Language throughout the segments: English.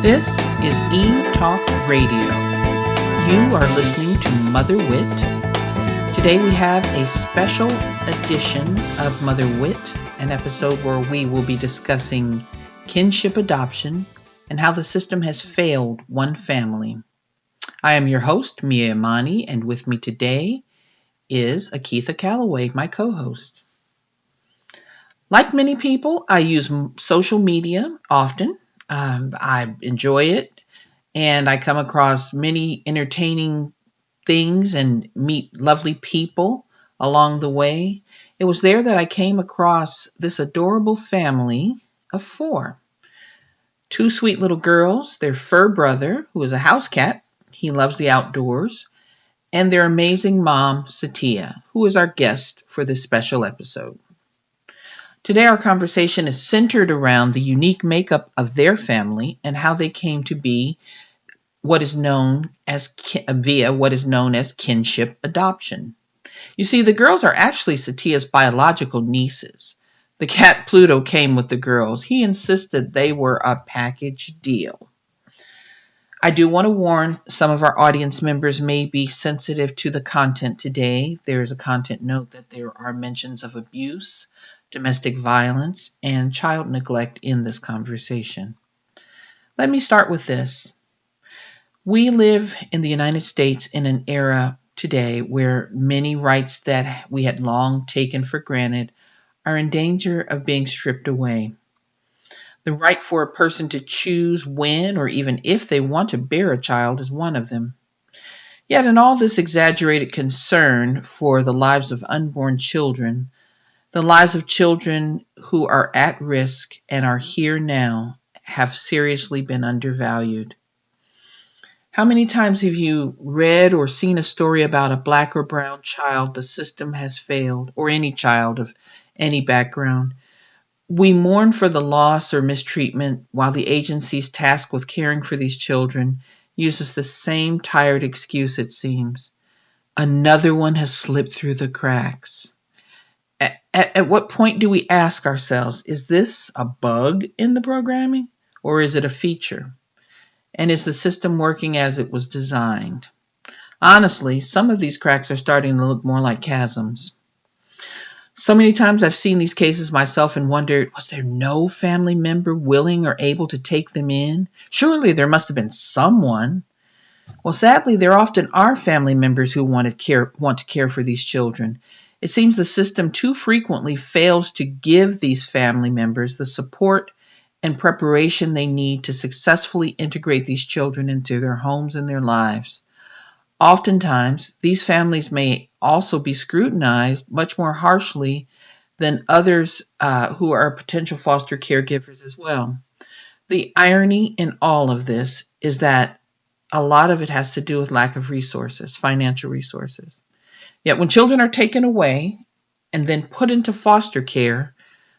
This is E-Talk Radio. You are listening to Mother Wit. Today we have a special edition of Mother Wit, an episode where we will be discussing kinship adoption and how the system has failed one family. I am your host, Mia Imani, and with me today is Akitha Calloway, my co-host. Like many people, I use social media often. I enjoy it, and I come across many entertaining things and meet lovely people along the way. It was there that I came across this adorable family of 4. 2 sweet little girls, their fur brother, who is a house cat. He loves the outdoors. And their amazing mom, Satya, who is our guest for this special episode. Today, our conversation is centered around the unique makeup of their family and how they came to be what is known as kinship adoption. You see, the girls are actually Satya's biological nieces. The cat Pluto came with the girls. He insisted they were a package deal. I do want to warn some of our audience members may be sensitive to the content today. There is a content note that there are mentions of abuse, domestic violence, and child neglect in this conversation. Let me start with this. We live in the United States in an era today where many rights that we had long taken for granted are in danger of being stripped away. The right for a person to choose when or even if they want to bear a child is one of them. Yet in all this exaggerated concern for the lives of unborn children, the lives of children who are at risk and are here now have seriously been undervalued. How many times have you read or seen a story about a black or brown child the system has failed, or any child of any background? We mourn for the loss or mistreatment while the agencies tasked with caring for these children uses the same tired excuse, it seems. Another one has slipped through the cracks. At what point do we ask ourselves, is this a bug in the programming or is it a feature? And is the system working as it was designed? Honestly, some of these cracks are starting to look more like chasms. So many times I've seen these cases myself and wondered, was there no family member willing or able to take them in? Surely there must have been someone. Well, sadly, there often are family members who want to care for these children. It seems the system too frequently fails to give these family members the support and preparation they need to successfully integrate these children into their homes and their lives. Oftentimes, these families may also be scrutinized much more harshly than others who are potential foster caregivers as well. The irony in all of this is that a lot of it has to do with lack of resources, financial resources. Yet when children are taken away and then put into foster care,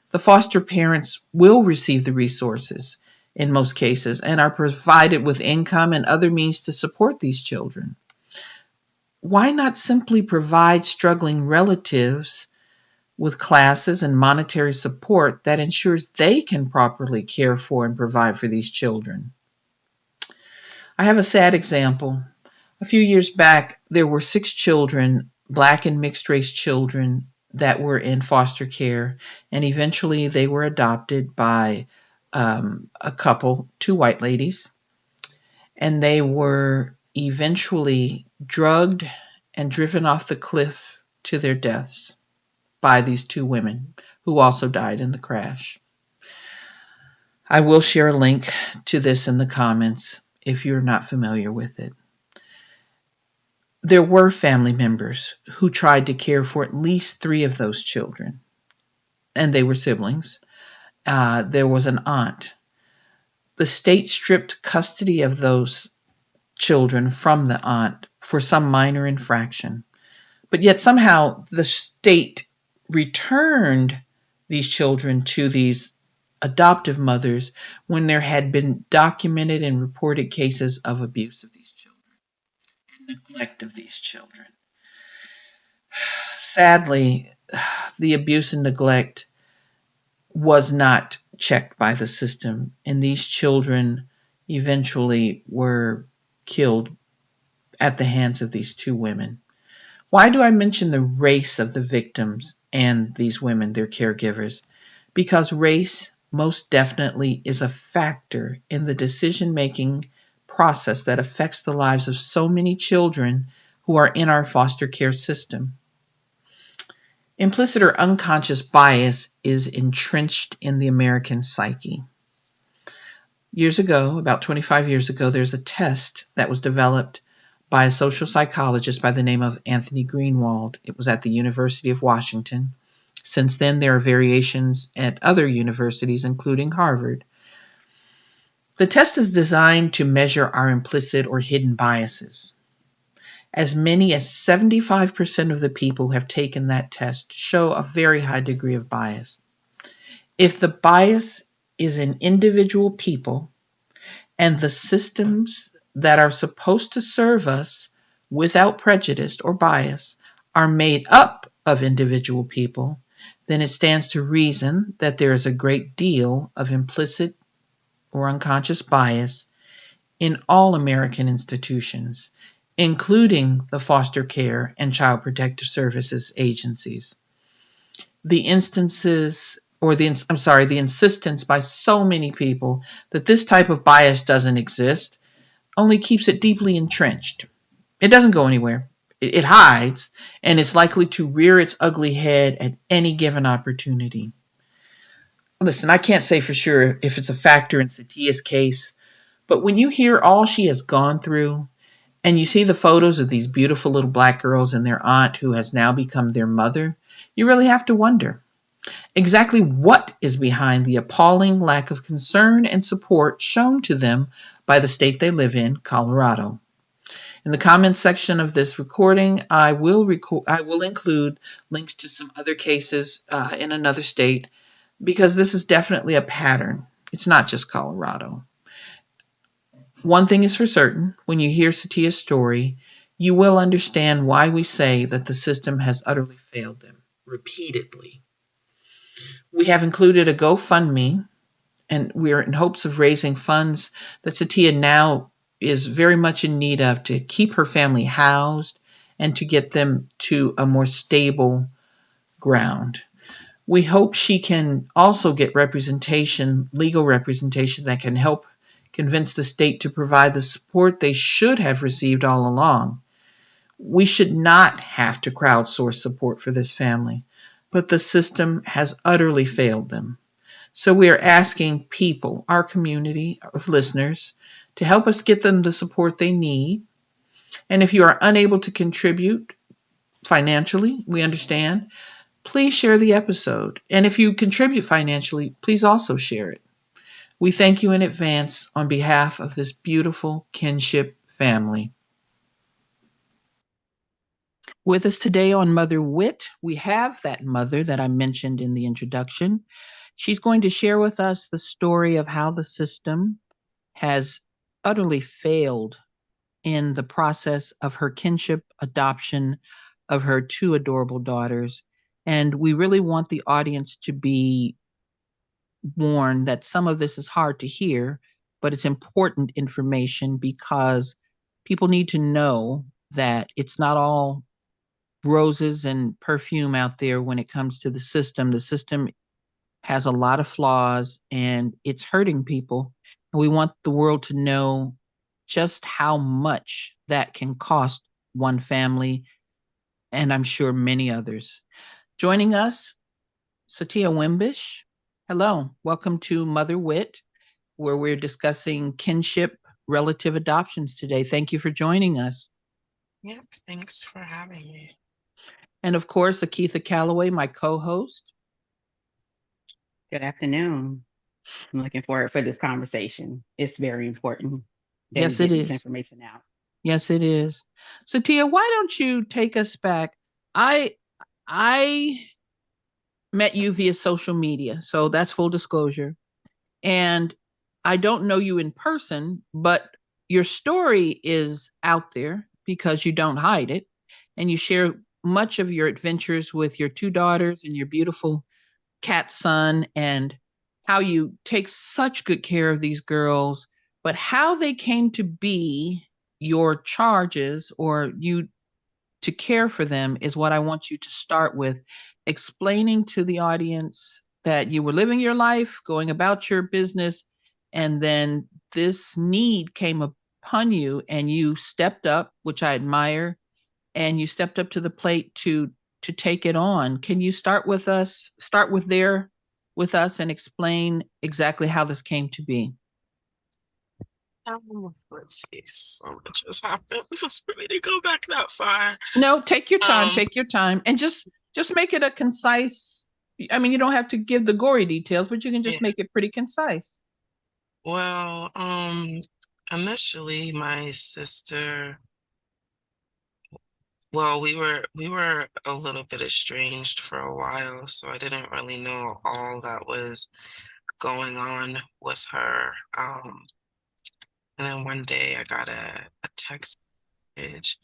the foster parents will receive the resources in most cases and are provided with income and other means to support these children. Why not simply provide struggling relatives with classes and monetary support that ensures they can properly care for and provide for these children? I have a sad example. A few years back, there were 6 children, Black and mixed race children, that were in foster care, and eventually they were adopted by a couple, 2 white ladies, and they were eventually drugged and driven off the cliff to their deaths by these 2 women who also died in the crash. I will share a link to this in the comments if you're not familiar with it. There were family members who tried to care for at least 3 of those children, and they were siblings. There was an aunt. The state stripped custody of those children from the aunt for some minor infraction. But yet somehow the state returned these children to these adoptive mothers when there had been documented and reported cases of abuse of these children and neglect of these children. Sadly, the abuse and neglect was not checked by the system, and these children eventually were killed at the hands of these two women. Why do I mention the race of the victims and these women, their caregivers? Because race most definitely is a factor in the decision making process that affects the lives of so many children who are in our foster care system. Implicit or unconscious bias is entrenched in the American psyche. Years ago, about 25 years ago, there's a test that was developed by a social psychologist by the name of Anthony Greenwald. It was at the University of Washington. Since then, there are variations at other universities, including Harvard. The test is designed to measure our implicit or hidden biases. As many as 75% of the people who have taken that test show a very high degree of bias. If the bias is in individual people and the systems that are supposed to serve us without prejudice or bias are made up of individual people, then it stands to reason that there is a great deal of implicit or unconscious bias in all American institutions, including the foster care and child protective services agencies. The instances or the insistence by so many people that this type of bias doesn't exist only keeps it deeply entrenched. It doesn't go anywhere. It hides, and it's likely to rear its ugly head at any given opportunity. Listen, I can't say for sure if it's a factor in Satia's case, but when you hear all she has gone through, and you see the photos of these beautiful little black girls and their aunt who has now become their mother, you really have to wonder exactly what is behind the appalling lack of concern and support shown to them by the state they live in, Colorado. In the comments section of this recording, I will include links to some other cases in another state because this is definitely a pattern. It's not just Colorado. One thing is for certain, when you hear Satia's story, you will understand why we say that the system has utterly failed them repeatedly. We have included a GoFundMe, and we're in hopes of raising funds that Satia now is very much in need of to keep her family housed and to get them to a more stable ground. We hope she can also get representation, legal representation that can help convince the state to provide the support they should have received all along. We should not have to crowdsource support for this family, but the system has utterly failed them. So we are asking people, our community of listeners, to help us get them the support they need. And if you are unable to contribute financially, we understand, please share the episode. And if you contribute financially, please also share it. We thank you in advance on behalf of this beautiful kinship family. With us today on Mother Wit, we have that mother that I mentioned in the introduction. She's going to share with us the story of how the system has utterly failed in the process of her kinship adoption of her two adorable daughters. And we really want the audience to be warned that some of this is hard to hear, but it's important information because people need to know that it's not all roses and perfume out there when it comes to the system. The system has a lot of flaws and it's hurting people. And we want the world to know just how much that can cost one family and I'm sure many others. Joining us, Satia Wimbish. Hello, welcome to Mother Wit, where we're discussing kinship relative adoptions today. Thank you for joining us. Yep, thanks for having me. And of course, Akitha Calloway, my co-host. Good afternoon. I'm looking forward for this conversation. It's very important that we Yes, it get this is. information out. Yes, it is. Satia, why don't you take us back? I met you via social media, so that's full disclosure. And I don't know you in person, but your story is out there because you don't hide it. And you share much of your adventures with your two daughters and your beautiful cat son, and how you take such good care of these girls But how they came to be your charges or you to care for them is what I want you to start with, explaining to the audience that you were living your life, going about your business, and then this need came upon you and you stepped up, which I admire, and you stepped up to the plate to take it on. Can you start with there with us and explain exactly how this came to be? Let's see. So much has happened for me to go back that far. No, Um, take your time, and just make it a concise. I mean, you don't have to give the gory details, but you can yeah. just make it pretty concise. Well, initially my sister, well, we were a little bit estranged for a while, so I didn't really know all that was going on with her. And then one day I got a text message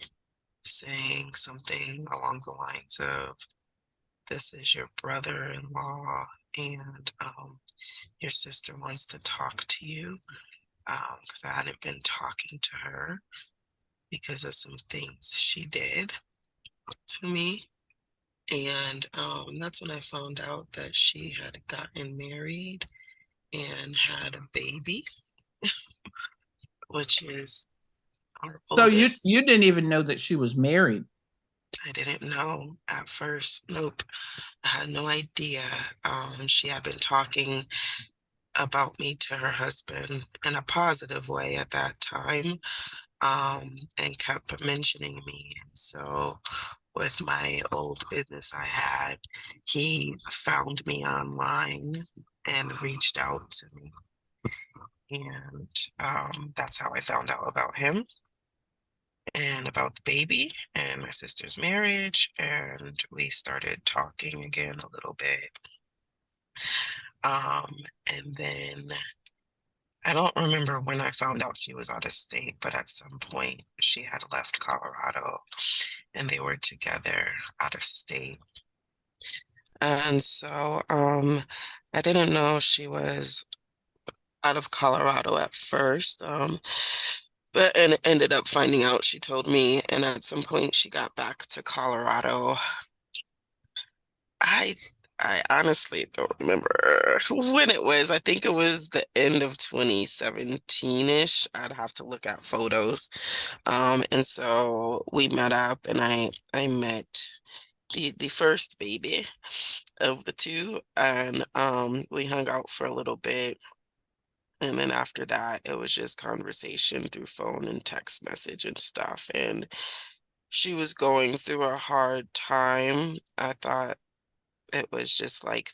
saying something along the lines of, "This is your brother-in-law, and your sister wants to talk to you." Because I hadn't been talking to her because of some things she did to me. And that's when I found out that she had gotten married and had a baby, which is our So oldest. you didn't even know that she was married. I didn't know at first. Nope. I had no idea. She had been talking about me to her husband in a positive way at that time, and kept mentioning me. And so, with my old business I had, he found me online and reached out to me. And that's how I found out about him and about the baby and my sister's marriage. And we started talking again a little bit. Um, and then I don't remember when I found out she was out of state, but at some point she had left Colorado and they were together out of state. And so I didn't know she was out of Colorado at first. But and ended up finding out, she told me, and at some point she got back to Colorado. I I honestly don't remember when it was. I think it was the end of 2017-ish. I'd have to look at photos. And so we met up and I met the first baby of the two, and we hung out for a little bit. And then after that, it was just conversation through phone and text message and stuff. And she was going through a hard time. I thought it was just like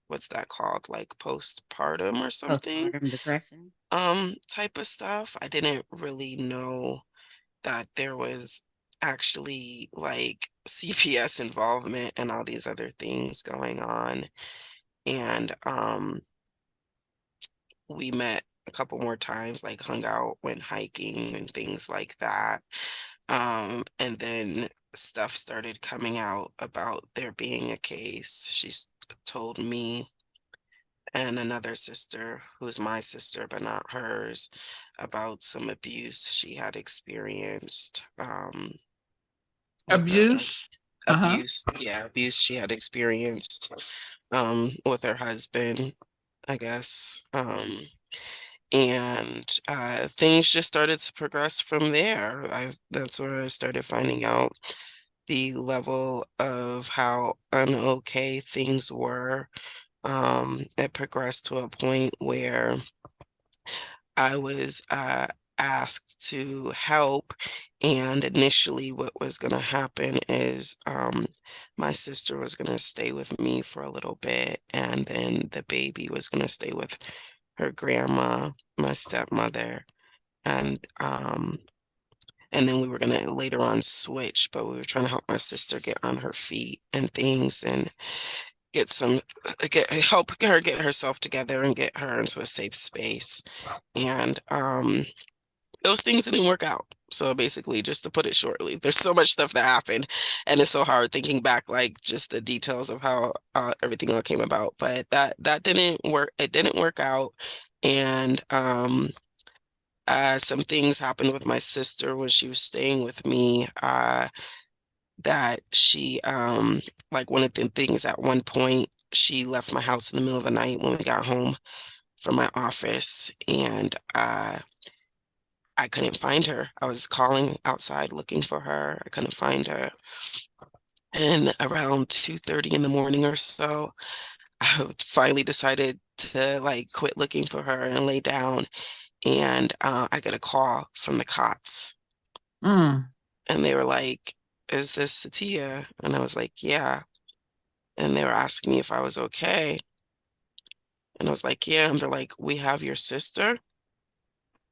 what's that called? Like postpartum or something, Postpartum depression. type of stuff. I didn't really know that there was actually like CPS involvement and all these other things going on. And we met a couple more times, like hung out, went hiking and things like that. And then stuff started coming out about there being a case. Told me and another sister, who's my sister but not hers, about some abuse she had experienced, with her Abuse? Uh-huh. abuse. Yeah, abuse she had experienced with her husband, I guess. And things just started to progress from there. That's where I started finding out the level of how unokay things were. It progressed to a point where I was asked to help. And initially, what was going to happen is my sister was going to stay with me for a little bit, and then the baby was going to stay with her grandma, my stepmother, and then we were going to later on switch, but we were trying to help my sister get on her feet and things and get some help her get herself together and get her into a safe space. And those things didn't work out. So basically, just to put it shortly, there's so much stuff that happened, and it's so hard thinking back, like just the details of how everything all came about. But that didn't work. It didn't work out, and Some things happened with my sister when she was staying with me, that she, like one of the things at one point, she left my house in the middle of the night when we got home from my office, and I couldn't find her. I was calling outside looking for her. I couldn't find her. And around 2:30 in the morning or so, I finally decided to like quit looking for her and lay down. And I get a call from the cops, Mm. and they were like, "Is this Satia?" And I was like, "Yeah." And they were asking me if I was okay. And I was like, "Yeah." And they're like, "We have your sister."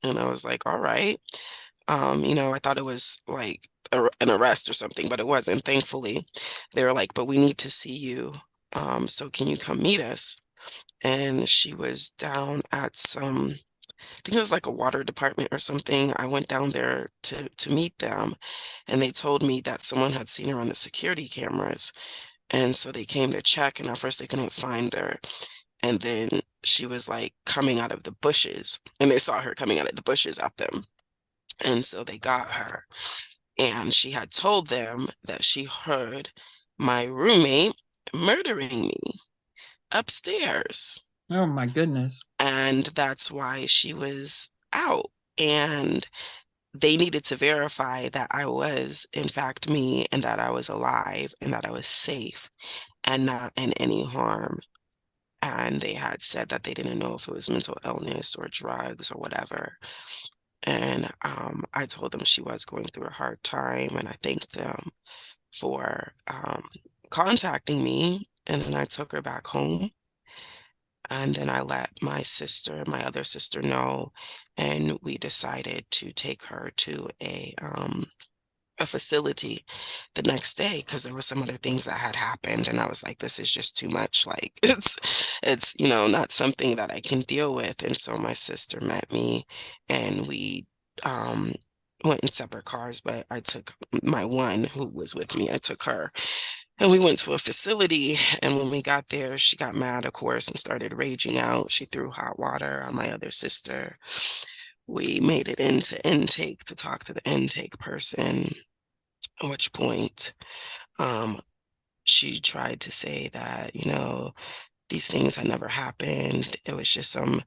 And I was like, "All right." I thought it was like an arrest or something, but it wasn't, thankfully. They were like, "But we need to see you. So can you come meet us?" And she was down at some, I think it was like a water department or something. I went down there to meet them, and they told me that someone had seen her on the security cameras. And so they came to check, and at first they couldn't find her. And then she was like coming out of the bushes, and they saw her coming out of the bushes at them. And so they got her. And she had told them that she heard my roommate murdering me upstairs. Oh my goodness. And that's why she was out. And they needed to verify that I was, in fact, me, and that I was alive and that I was safe and not in any harm. And they had said that they didn't know if it was mental illness or drugs or whatever. And I told them she was going through a hard time, and I thanked them for contacting me. And then I took her back home. And then I let my sister, my other sister, know, and we decided to take her to a facility the next day because there were some other things that had happened, and I was like, this is just too much. Like it's not something that I can deal with. And so my sister met me, and we um went in separate cars, but I took my one who was with me, I took her, and we went to a facility. And when we got there, she got mad, of course, and started raging out. She threw hot water on my other sister. We made it into intake to talk to the intake person, at which point um, she tried to say that, these things had never happened. It was just some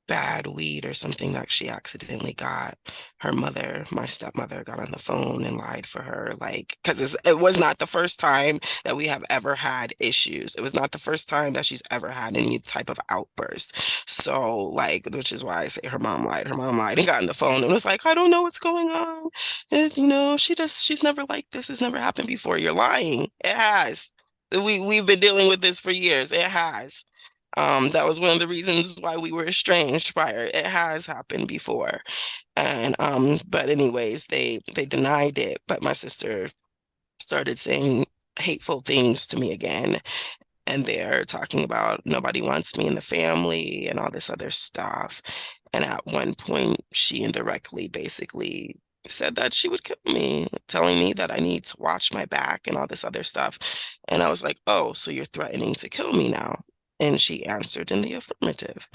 bad weed or something that she accidentally got. Her mother, my stepmother, got on the phone and lied for her, like, because it was not the first time that we have ever had issues. It was not the first time that she's ever had any type of outburst. So, like, which is why I say her mom lied. Her mom lied and got on the phone and was like, I don't know what's going on. She's never like this. It's never happened before. You're lying. It has. We've been dealing with this for years. It has. That was one of the reasons why we were estranged prior. It has happened before. And but anyways, they denied it. But my sister started saying hateful things to me again. And they're talking about nobody wants me in the family and all this other stuff. And at one point, she indirectly basically said that she would kill me, telling me that I need to watch my back and all this other stuff. And I was like, oh, so you're threatening to kill me now? And she answered in the affirmative.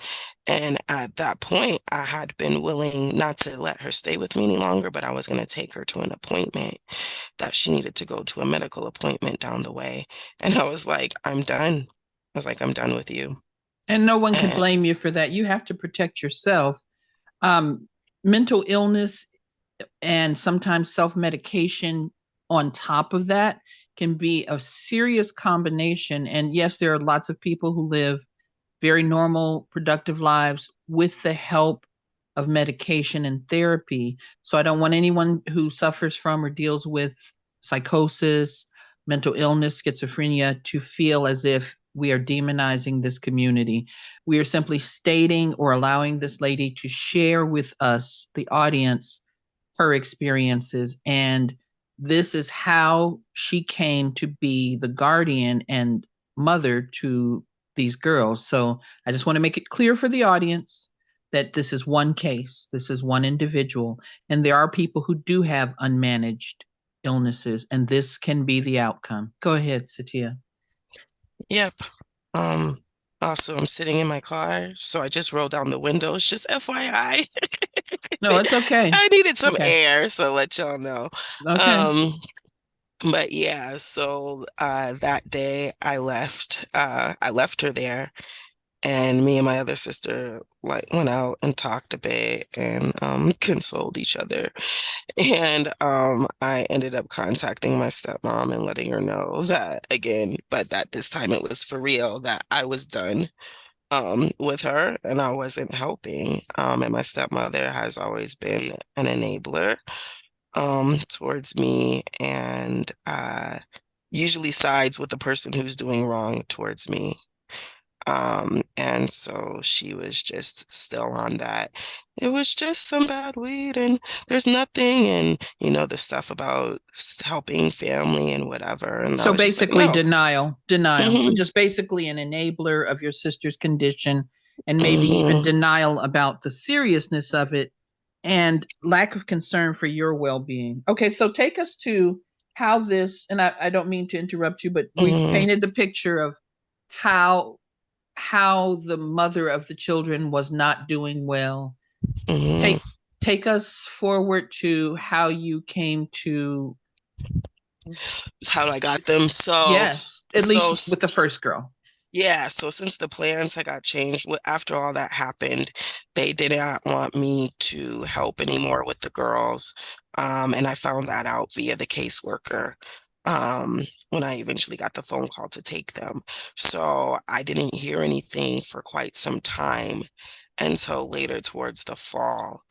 And at that point, I had been willing not to let her stay with me any longer, but I was going to take her to an appointment that she needed to go to, a medical appointment down the way. And I was like, I'm done. I was like, I'm done with you. And no one can And blame you for that. You have to protect yourself. Um, Mental illness and sometimes self medication on top of that can be a serious combination. And yes, there are lots of people who live very normal, productive lives with the help of medication and therapy. So I don't want anyone who suffers from or deals with psychosis, mental illness, schizophrenia to feel as if we are demonizing this community. We are simply stating or allowing this lady to share with us, the audience, her experiences. And this is how she came to be the guardian and mother to these girls. So I just want to make it clear for the audience that this is one case, this is one individual, and there are people who do have unmanaged illnesses, and this can be the outcome. Go ahead, Satia. yep. Um, Also, I'm sitting in my car, so I just rolled down the windows, just FYI. No, it's okay. I needed some Okay. air, so let y'all know. Okay. Um, but yeah, so that day I left her there, and me and my other sister like went out and talked a bit and consoled each other. And I ended up contacting my stepmom and letting her know that again, but that this time it was for real, that I was done with her and I wasn't helping. And my stepmother has always been an enabler towards me, and usually sides with the person who's doing wrong towards me. And so she was just still on that. It was just some bad weed and there's nothing, and the stuff about helping family and whatever. And I So was just like, basically, no. denial. So Hmm. just basically an enabler of your sister's condition, and maybe even Hmm. denial about the seriousness of it and lack of concern for your well being. Okay, so take us to how this, and I don't mean to interrupt you, but we've Hmm. painted the picture of how the mother of the children was not doing well. Hmm. Take us forward to how you came to, How I got them. yes, at least So with the first girl. Yeah, so since the plans had got changed, after all that happened, they did not want me to help anymore with the girls. And I found that out via the caseworker when I eventually got the phone call to take them. So I didn't hear anything for quite some time until later towards the fall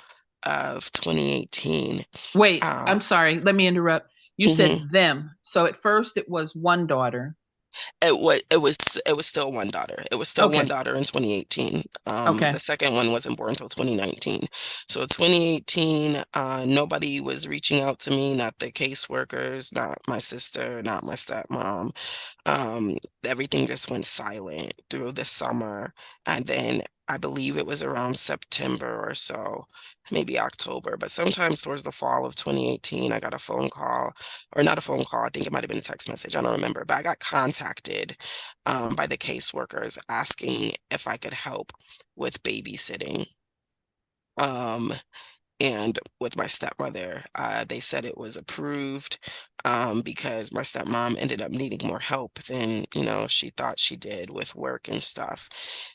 of 2018. Wait, Uh, I'm sorry. Let me interrupt. You mhm. said them. So at first it was one daughter. It was still one daughter. It was still one Okay. daughter in 2018. The Okay. second one wasn't born until 2019. So 2018, nobody was reaching out to me, not the caseworkers, not my sister, not my stepmom. Everything just went silent through the summer. And then I believe it was around September or so, maybe October, but sometimes towards the fall of 2018, I got a phone call, or not a phone call, I think it might have been a text message, I don't remember, but I got contacted by the caseworkers asking if I could help with babysitting. Um, and with my stepmother, they said it was approved because my stepmom ended up needing more help than, she thought she did with work and stuff.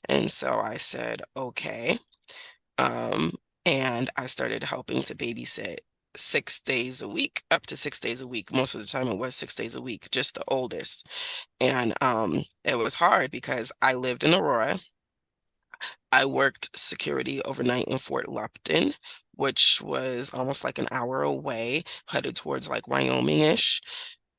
And so I said, okay. Um, and I started helping to babysit 6 days a week, up to 6 days a week. Most of the time it was 6 days a week, just the oldest. And it was hard because I lived in Aurora. I worked security overnight in Fort Lupton, which was almost like an hour away, headed towards like Wyoming-ish.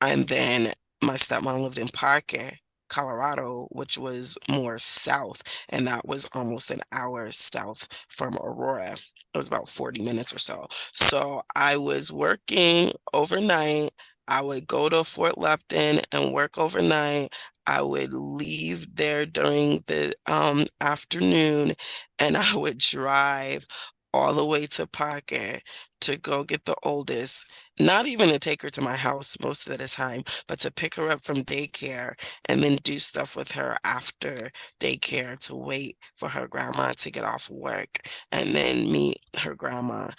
And then my stepmom lived in Parque, Colorado, which was more south, and that was almost an hour south from Aurora. It was about 40 minutes or so. So I was working overnight. I would go to Fort Lupton and work overnight. I would leave there during the afternoon, and I would drive all the way to Parque to go get the oldest, not even to take her to my house most of the time, but to pick her up from daycare and then do stuff with her after daycare to wait for her grandma to get off work and then meet her grandma,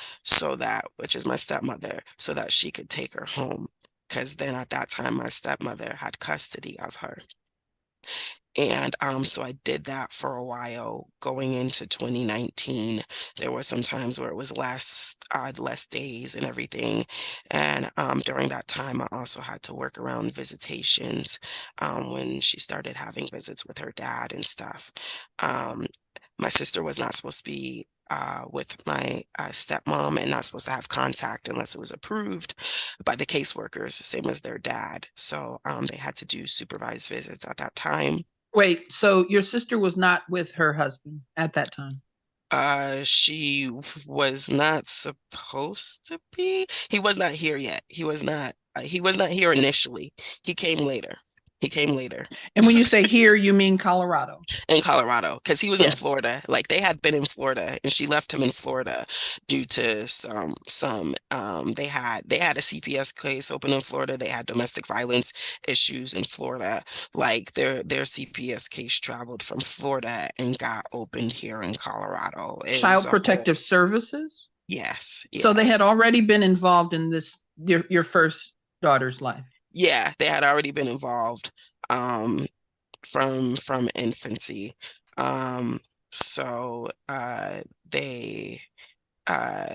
which is my stepmother, so that she could take her home. Because then at that time, my stepmother had custody of her. And so I did that for a while going into 2019. There were some times where it was less days and everything. And during that time, I also had to work around visitations when she started having visits with her dad and stuff. Um, my sister was not supposed to be with my stepmom and not supposed to have contact unless it was approved by the caseworkers, same as their dad. So they had to do supervised visits at that time. Wait, so your sister was not with her husband at that time? She was not supposed to be. He was not here yet. He was not here initially. He came later. He came later And when you say here, you mean Colorado? in Colorado because he was in Yes. Florida. Like they had been in Florida and she left him in Florida due to they had a CPS case open in Florida. They had domestic violence issues in Florida. Like their CPS case traveled from Florida and got opened here in Colorado. It was Child a whole Protective Services? Yes, So they had yes. already been involved in this, your first daughter's life. Yeah, they had already been involved um, from infancy. Um, so they uh,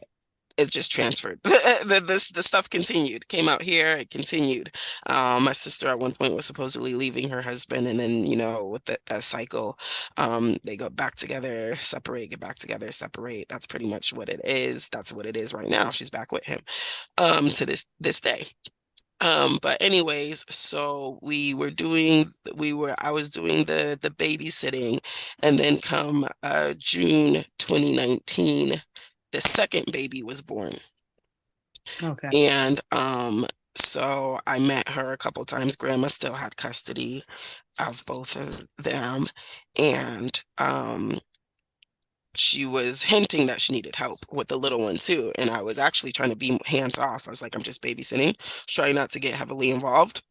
it just transferred. The stuff continued, came out here, it continued. My sister at one point was supposedly leaving her husband, and then, with that cycle, they go back together, separate, get back together, separate. That's pretty much what it is. That's what it is right now. She's back with him, to this day. But anyways, so I was doing the babysitting, and then come June 2019, the second baby was born. Okay. And so I met her a couple times. Grandma still had custody of both of them. And she was hinting that she needed help with the little one too. And I was actually trying to be hands off. I was like, I'm just babysitting, trying not to get heavily involved,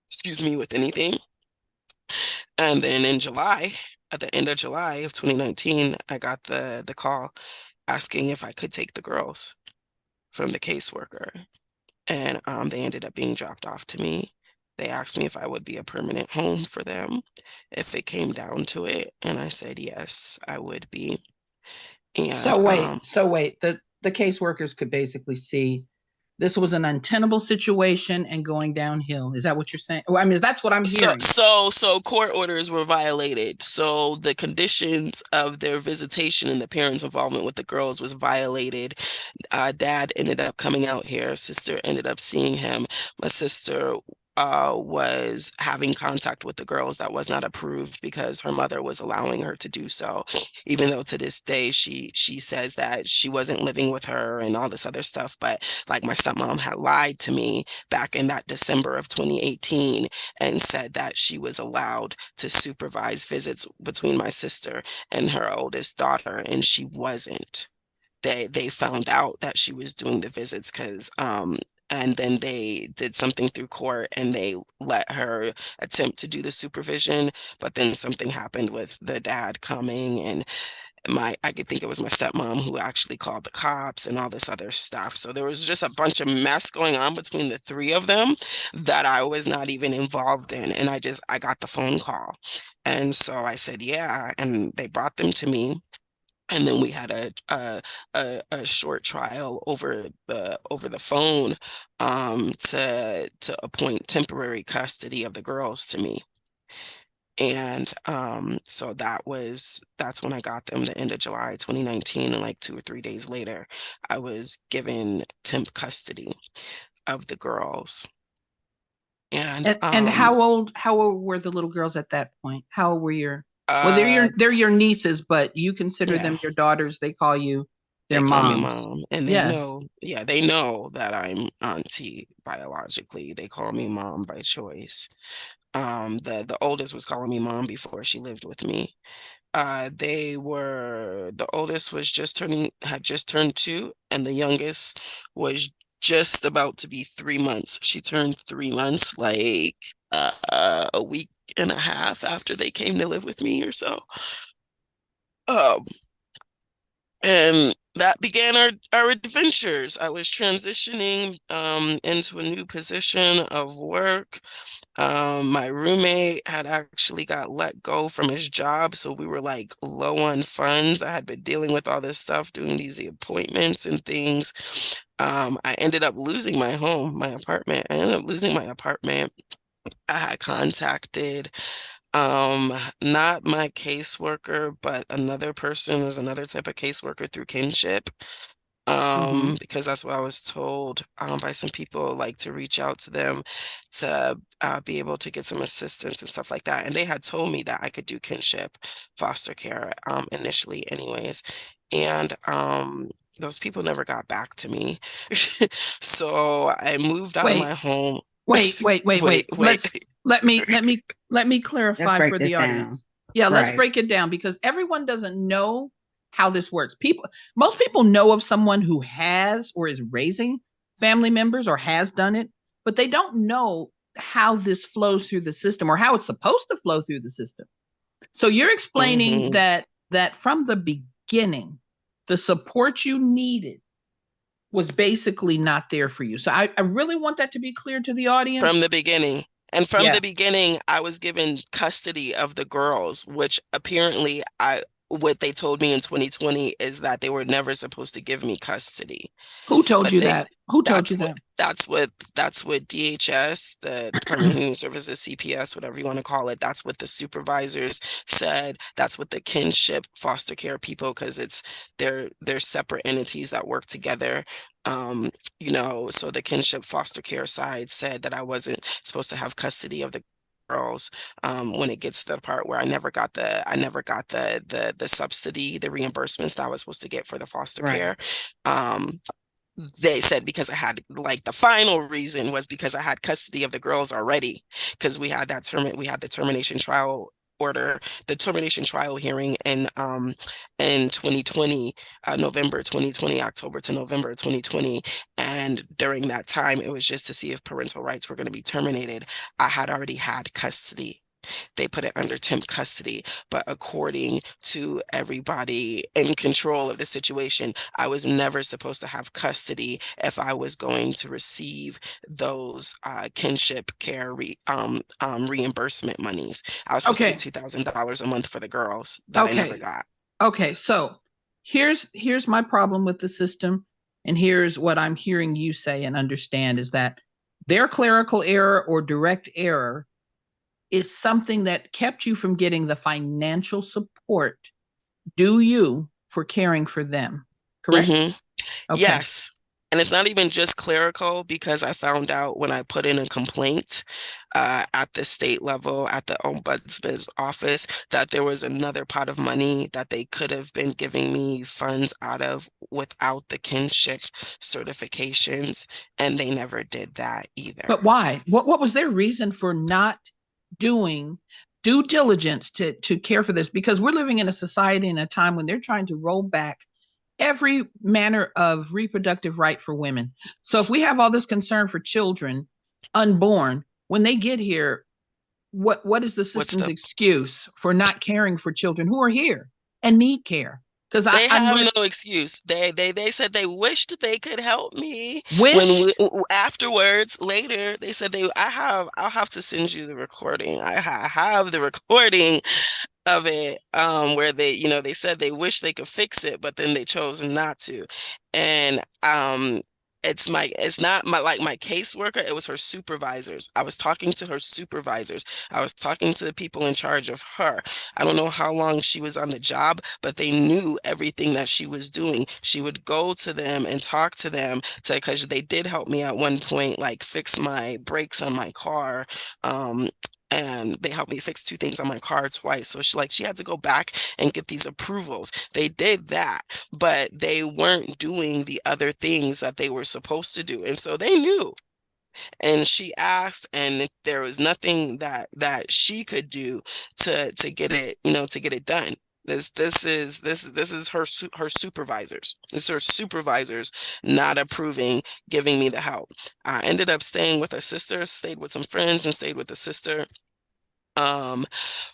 excuse me, with anything. And then in July, at the end of July of 2019, I got the call asking if I could take the girls from the caseworker. And they ended up being dropped off to me. They asked me if I would be a permanent home for them if it came down to it. And I said, yes, I would be. And So wait, the caseworkers could basically see this was an untenable situation and going downhill. Is that what you're saying? Well, I mean, that's what I'm so hearing. so court orders were violated. So the conditions of their visitation and the parents' involvement with the girls was violated. Dad ended up coming out here. Sister ended up seeing him. My sister was having contact with the girls that was not approved because her mother was allowing her to do so, even though to this day she says that she wasn't living with her and all this other stuff. But like my stepmom had lied to me back in that December of 2018 and said that she was allowed to supervise visits between my sister and her oldest daughter, and she wasn't. They found out that she was doing the visits because and then they did something through court and they let her attempt to do the supervision, but then something happened with the dad coming, and I could think it was my stepmom who actually called the cops and all this other stuff. So there was just a bunch of mess going on between the three of them that I was not even involved in. And I got the phone call. And so I said, yeah. And they brought them to me. And then we had a short trial over the phone, to appoint temporary custody of the girls to me. And so that's when I got them, the end of July 2019, and like 2 or 3 days later, I was given temp custody of the girls. And And how old were the little girls at that point? How old were well, uh they're your nieces, but you consider yeah, them your daughters. They call you their they call me moms. mom, and they Yes. know, yeah, they know that I'm auntie biologically. They call me mom by choice. The oldest was calling me mom before she lived with me. The oldest had just turned 2, and the youngest was just about to be 3 months. She turned 3 months like a week and a half after they came to live with me or so. Um, and that began our adventures. I was transitioning into a new position of work. My roommate had actually got let go from his job, so we were like low on funds. I had been dealing with all this stuff, doing these appointments and things. I ended up losing my home, my apartment. I ended up losing my apartment. I had contacted not my caseworker, but another person who's another type of caseworker through Kinship. Mm-hmm. Because that's what I was told by some people, like to reach out to them to be able to get some assistance and stuff like that. And they had told me that I could do kinship foster care initially, anyways. And those people never got back to me. So I moved out of Wait, my home. wait. Wait. Let me Let's clarify break for this the down. audience. Yeah, let's Right. break it down because everyone doesn't know how this works. Most people know of someone who has or is raising family members or has done it, but they don't know how this flows through the system or how it's supposed to flow through the system. So you're explaining Hmm. that from the beginning, the support you needed was basically not there for you. So I really want that to be clear to the audience. From the beginning. And from the Yes. beginning, I was given custody of the girls, which apparently what they told me in 2020 is that they were never supposed to give me custody. Who told But you that? Who told that's you what that? that's what DHS, the Department of Human Services, CPS, whatever you want to call it, that's what the supervisors said. That's what the kinship foster care people, because they're separate entities that work together. Um, so the kinship foster care side said that I wasn't supposed to have custody of the girls, when it gets to the part where I never got the subsidy, the reimbursements that I was supposed to get for the foster Right. care. Um, they said because I had, like, the final reason was because I had custody of the girls already, because we had the termination trial order, the termination trial hearing in 2020, November 2020, October to November 2020. And during that time, it was just to see if parental rights were going to be terminated. I had already had custody. They put it under temp custody. But according to everybody in control of the situation, I was never supposed to have custody if I was going to receive those kinship care reimbursement monies. I was supposed to get Okay. $2,000 a month for the girls that I never Okay. got. Okay. So here's my problem with the system, and here's what I'm hearing you say and understand is that their clerical error or direct error is something that kept you from getting the financial support due you for caring for them. Correct? Hmm. Okay. Yes. And it's not even just clerical, because I found out when I put in a complaint at the state level, at the ombudsman's office, that there was another pot of money that they could have been giving me funds out of without the kinship certifications. And they never did that either. But why? What was their reason for not doing due diligence to care for this? Because we're living in a society in a time when they're trying to roll back every manner of reproductive right for women. So if we have all this concern for children unborn, when they get here, what is the What's system's the excuse for not caring for children who are here and need care? Because They I'm have no excuse. They said they wished they could help me. wished. Afterwards, later, they said I'll have to send you the recording. I have the recording of it, where they said they wish they could fix it, but then they chose not to. And it's not my caseworker, it was her supervisors. I was talking to her supervisors. I was talking to the people in charge of her. I don't know how long she was on the job, but they knew everything that she was doing. She would go to them and talk to them, because they did help me at one point, like fix my brakes on my car. And they helped me fix two things on my car twice. So she had to go back and get these approvals. They did that, but they weren't doing the other things that they were supposed to do. And so they knew. And she asked, and there was nothing that she could do to get it, to get it done. This is her supervisors. This is her supervisors not approving, giving me the help. I ended up staying with her sister, stayed with some friends, and stayed with the sister. Um,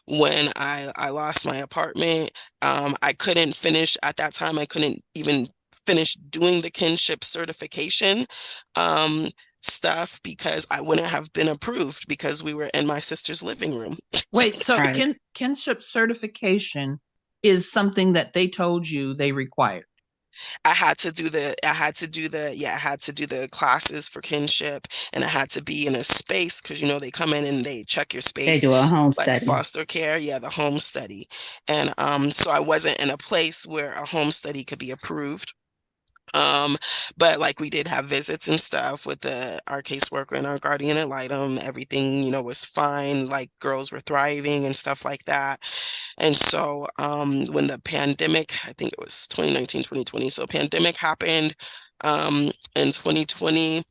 when I lost my apartment, I couldn't finish at that time. I couldn't even finish doing the kinship certification um, stuff, because I wouldn't have been approved, because we were in my sister's living room. Wait, so Right. kinship certification is something that they told you they required. I had to do the classes for kinship, and I had to be in a space, because they come in and they check your They space, do a home like study. foster care, yeah, the home study. And so I wasn't in a place where a home study could be approved. Um, but like we did have visits and stuff with our caseworker and our guardian ad litem. Everything, was fine. Like, girls were thriving and stuff like that. And so when the pandemic, I think it was 2019, 2020. So pandemic happened in 2020.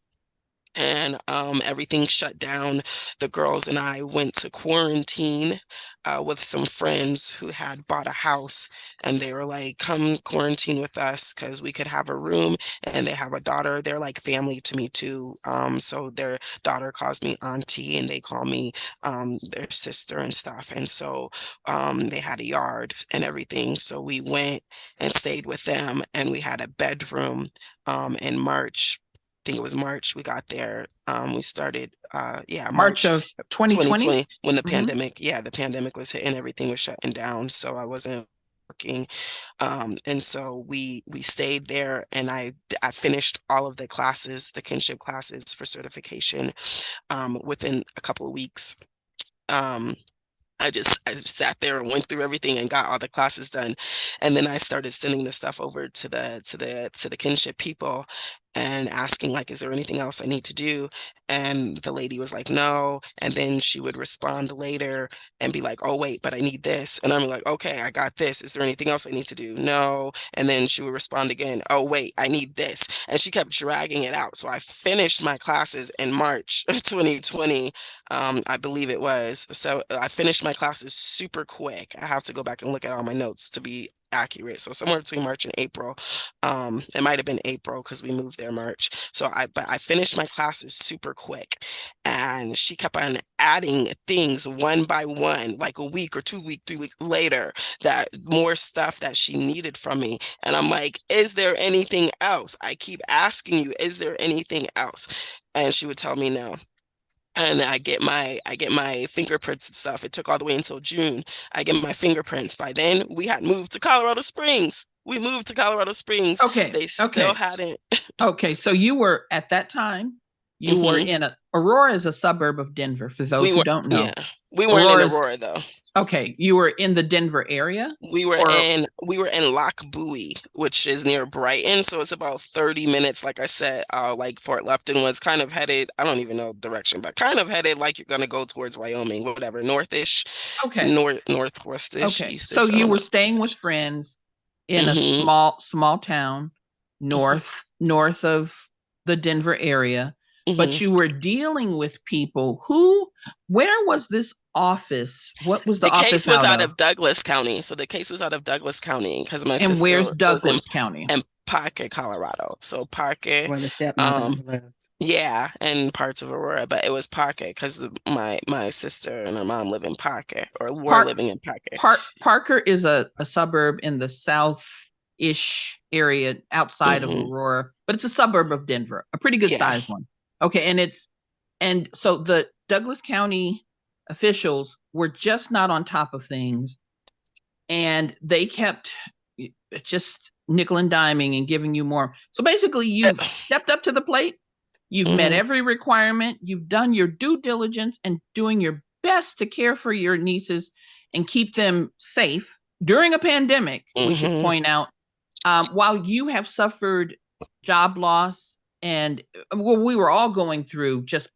and everything shut down. The girls and I went to quarantine with some friends who had bought a house, and they were like, "Come quarantine with us because we could have a room." And they have a daughter. They're like family to me too. So their daughter calls me auntie, and they call me their sister and stuff. And so they had a yard and everything. So we went and stayed with them, and we had a bedroom in March. Think it was March we got there. We started, yeah, March March of 2020. 2020 when Hmm. the pandemic was hitting, everything was shutting down. So I wasn't working. And so we stayed there, and I finished all of the classes, the kinship classes for certification, within a couple of weeks. Um, I just sat there and went through everything and got all the classes done. And then I started sending the stuff over to the kinship people and asking like, is there anything else I need to do? And the lady was like, no. And then she would respond later and be like, oh wait, but I need this. And I'm like, okay, I got this. Is there anything else I need to do? No. And then she would respond again, oh wait, I need this. And she kept dragging it out. So I finished my classes in March of 2020, I believe it was. So I finished my classes super quick. I have to go back and look at all my notes to be accurate. So somewhere between March and April. It might have been April because we moved there March. But I finished my classes super quick, and she kept on adding things one by one, like a week or 2 week, 3 weeks later, that more stuff that she needed from me. And I'm like, is there anything else? I keep asking you, is there anything else? And she would tell me no. And I get my fingerprints and stuff. It took all the way until June. I get my fingerprints. By then, we had moved to Colorado Springs. We moved to Colorado Springs. Okay. They still Okay. hadn't. Okay. So you were at that time, you were Hmm. in Aurora is a suburb of Denver, for those We who were, don't yeah, know. we weren't in Aurora's Aurora though. okay. You were in the Denver area, We were or in we were in Lock Bowie, which is near Brighton, so it's about 30 minutes. Like I said, like Fort Lupton was kind of headed, I don't even know direction, but kind of headed like you're gonna go towards Wyoming, whatever, northish, okay. northwestish, Okay. So eastish. I you don't were know. staying with friends in a Hmm. small town north of the Denver area, but Hmm. you were dealing with people who where was this office? What was the The office case was out out of? of Douglas County. So the case was out of Douglas County because my And where's sister was Douglas County? in Parque, Colorado. So Parque, Where the stepmother um, lived. yeah, and parts of Aurora, but it was Parque because my sister and her mom live in Parque or were Park living in Parque. Parker is a suburb in the south-ish area outside of Hmm. Aurora, but it's a suburb of Denver, a pretty good Yeah. sized one. Okay, and so the Douglas County officials were just not on top of things, and they kept just nickel and diming and giving you more. So basically, you've stepped up to the plate, you've met Hmm. every requirement, you've done your due diligence and doing your best to care for your nieces and keep them safe during a pandemic, we should Hmm. point out, while you have suffered job loss and well, we were all going through just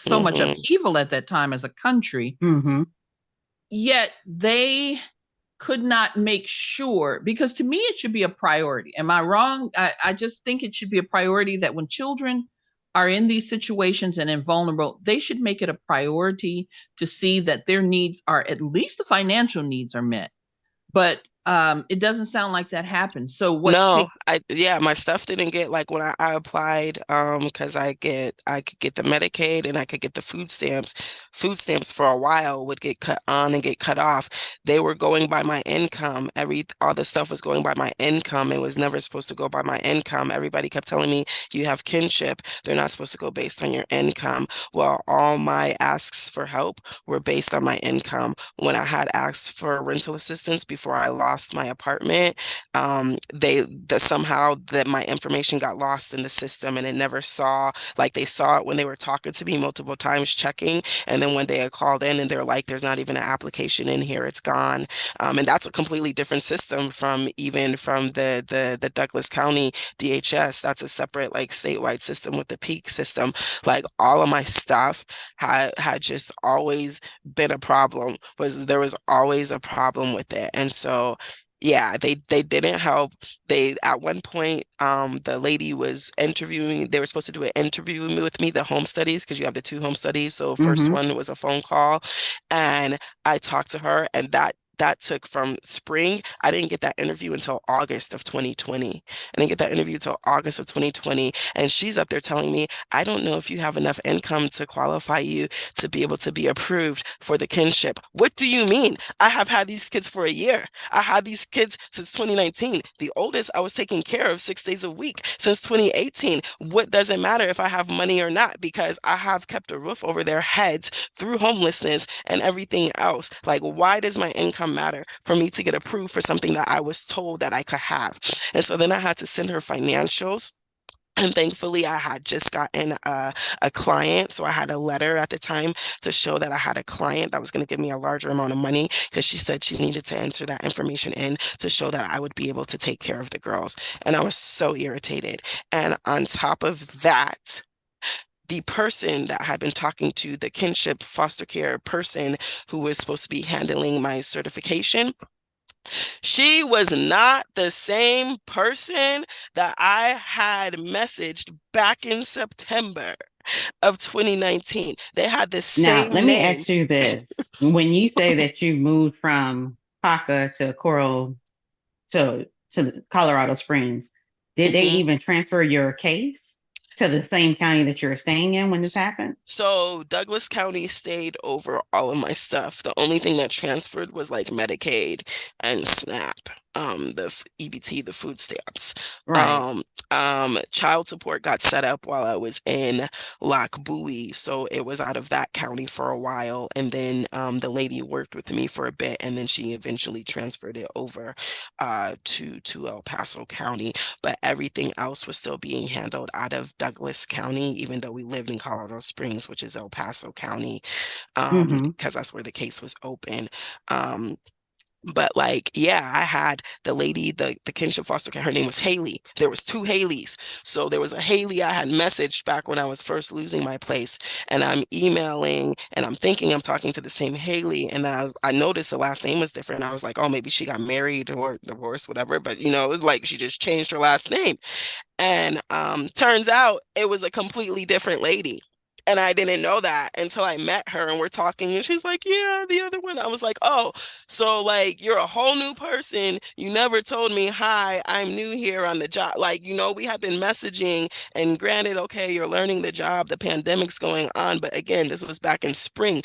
so much Hmm. upheaval at that time as a country, Mm-hmm. yet they could not make sure, because to me it should be a priority. Am I wrong? I just think it should be a priority that when children are in these situations and invulnerable, they should make it a priority to see that their needs are, at least the financial needs are met. But it doesn't sound like that happened. So what No, take yeah, my stuff didn't get like when I applied, because I could get the Medicaid and I could get the food stamps. Food stamps for a while would get cut on and get cut off. They were going by my income. All the stuff was going by my income. It was never supposed to go by my income. Everybody kept telling me you have kinship. They're not supposed to go based on your income. Well, all my asks for help were based on my income. When I had asked for rental assistance before I lost my apartment, they that somehow that my information got lost in the system, and it never saw, like they saw it when they were talking to me multiple times checking, and then one day I called in and they're like, there's not even an application in here, it's gone. And that's a completely different system from even from the Douglas County DHS. That's a separate like statewide system with the peak system. Like all of my stuff had just always been a problem, was there was always a problem with it. And so Yeah, they didn't help. They at one point, the lady was interviewing. They were supposed to do an interview with me, the home studies, because you have the two home studies. So first Mm-hmm. one was a phone call, and I talked to her, and that took from spring. I didn't get that interview until August of 2020. I didn't get that interview until August of 2020, and she's up there telling me, I don't know if you have enough income to qualify you to be able to be approved for the kinship. What do you mean? I have had these kids for a year. I had these kids since 2019. The oldest I was taking care of 6 days a week since 2018. What does it matter if I have money or not? Because I have kept a roof over their heads through homelessness and everything else. Like, why does my income matter for me to get approved for something that I was told that I could have? And so then I had to send her financials. And thankfully, I had just gotten a client. So I had a letter at the time to show that I had a client that was going to give me a larger amount of money because she said she needed to enter that information in to show that I would be able to take care of the girls. And I was so irritated. And on top of that, the person that had been talking to the kinship foster care person who was supposed to be handling my certification, she was not the same person that I had messaged back in September of 2019. They had the Now, let same me name. ask you this. When you say that you moved from Paca to Coral to Colorado Springs, did they Mhm. even transfer your case to the same county that you're staying in when this happened? So Douglas County stayed over all of my stuff. The only thing that transferred was like Medicaid and SNAP, EBT, the food stamps. Right. Um, Child support got set up while I was in Lock Bowie, so it was out of that county for a while, and then the lady worked with me for a bit, and then she eventually transferred it over to El Paso County, but everything else was still being handled out of Douglas County, even though we lived in Colorado Springs, which is El Paso County, Mm-hmm. because that's where the case was open. Um, but like, yeah, I had the lady, the kinship foster care, her name was Haley. There was two Haleys. So there was a Haley I had messaged back when I was first losing my place. And I'm emailing and I'm thinking I'm talking to the same Haley. And I noticed the last name was different. I was like, oh, maybe she got married or divorced, whatever. But it was like she just changed her last name. And turns out it was a completely different lady. And I didn't know that until I met her and we're talking. And she's like, yeah, the other one. I was like, oh, so like you're a whole new person. You never told me, hi, I'm new here on the job. Like, we had been messaging, and granted, okay, you're learning the job, the pandemic's going on. But again, this was back in spring.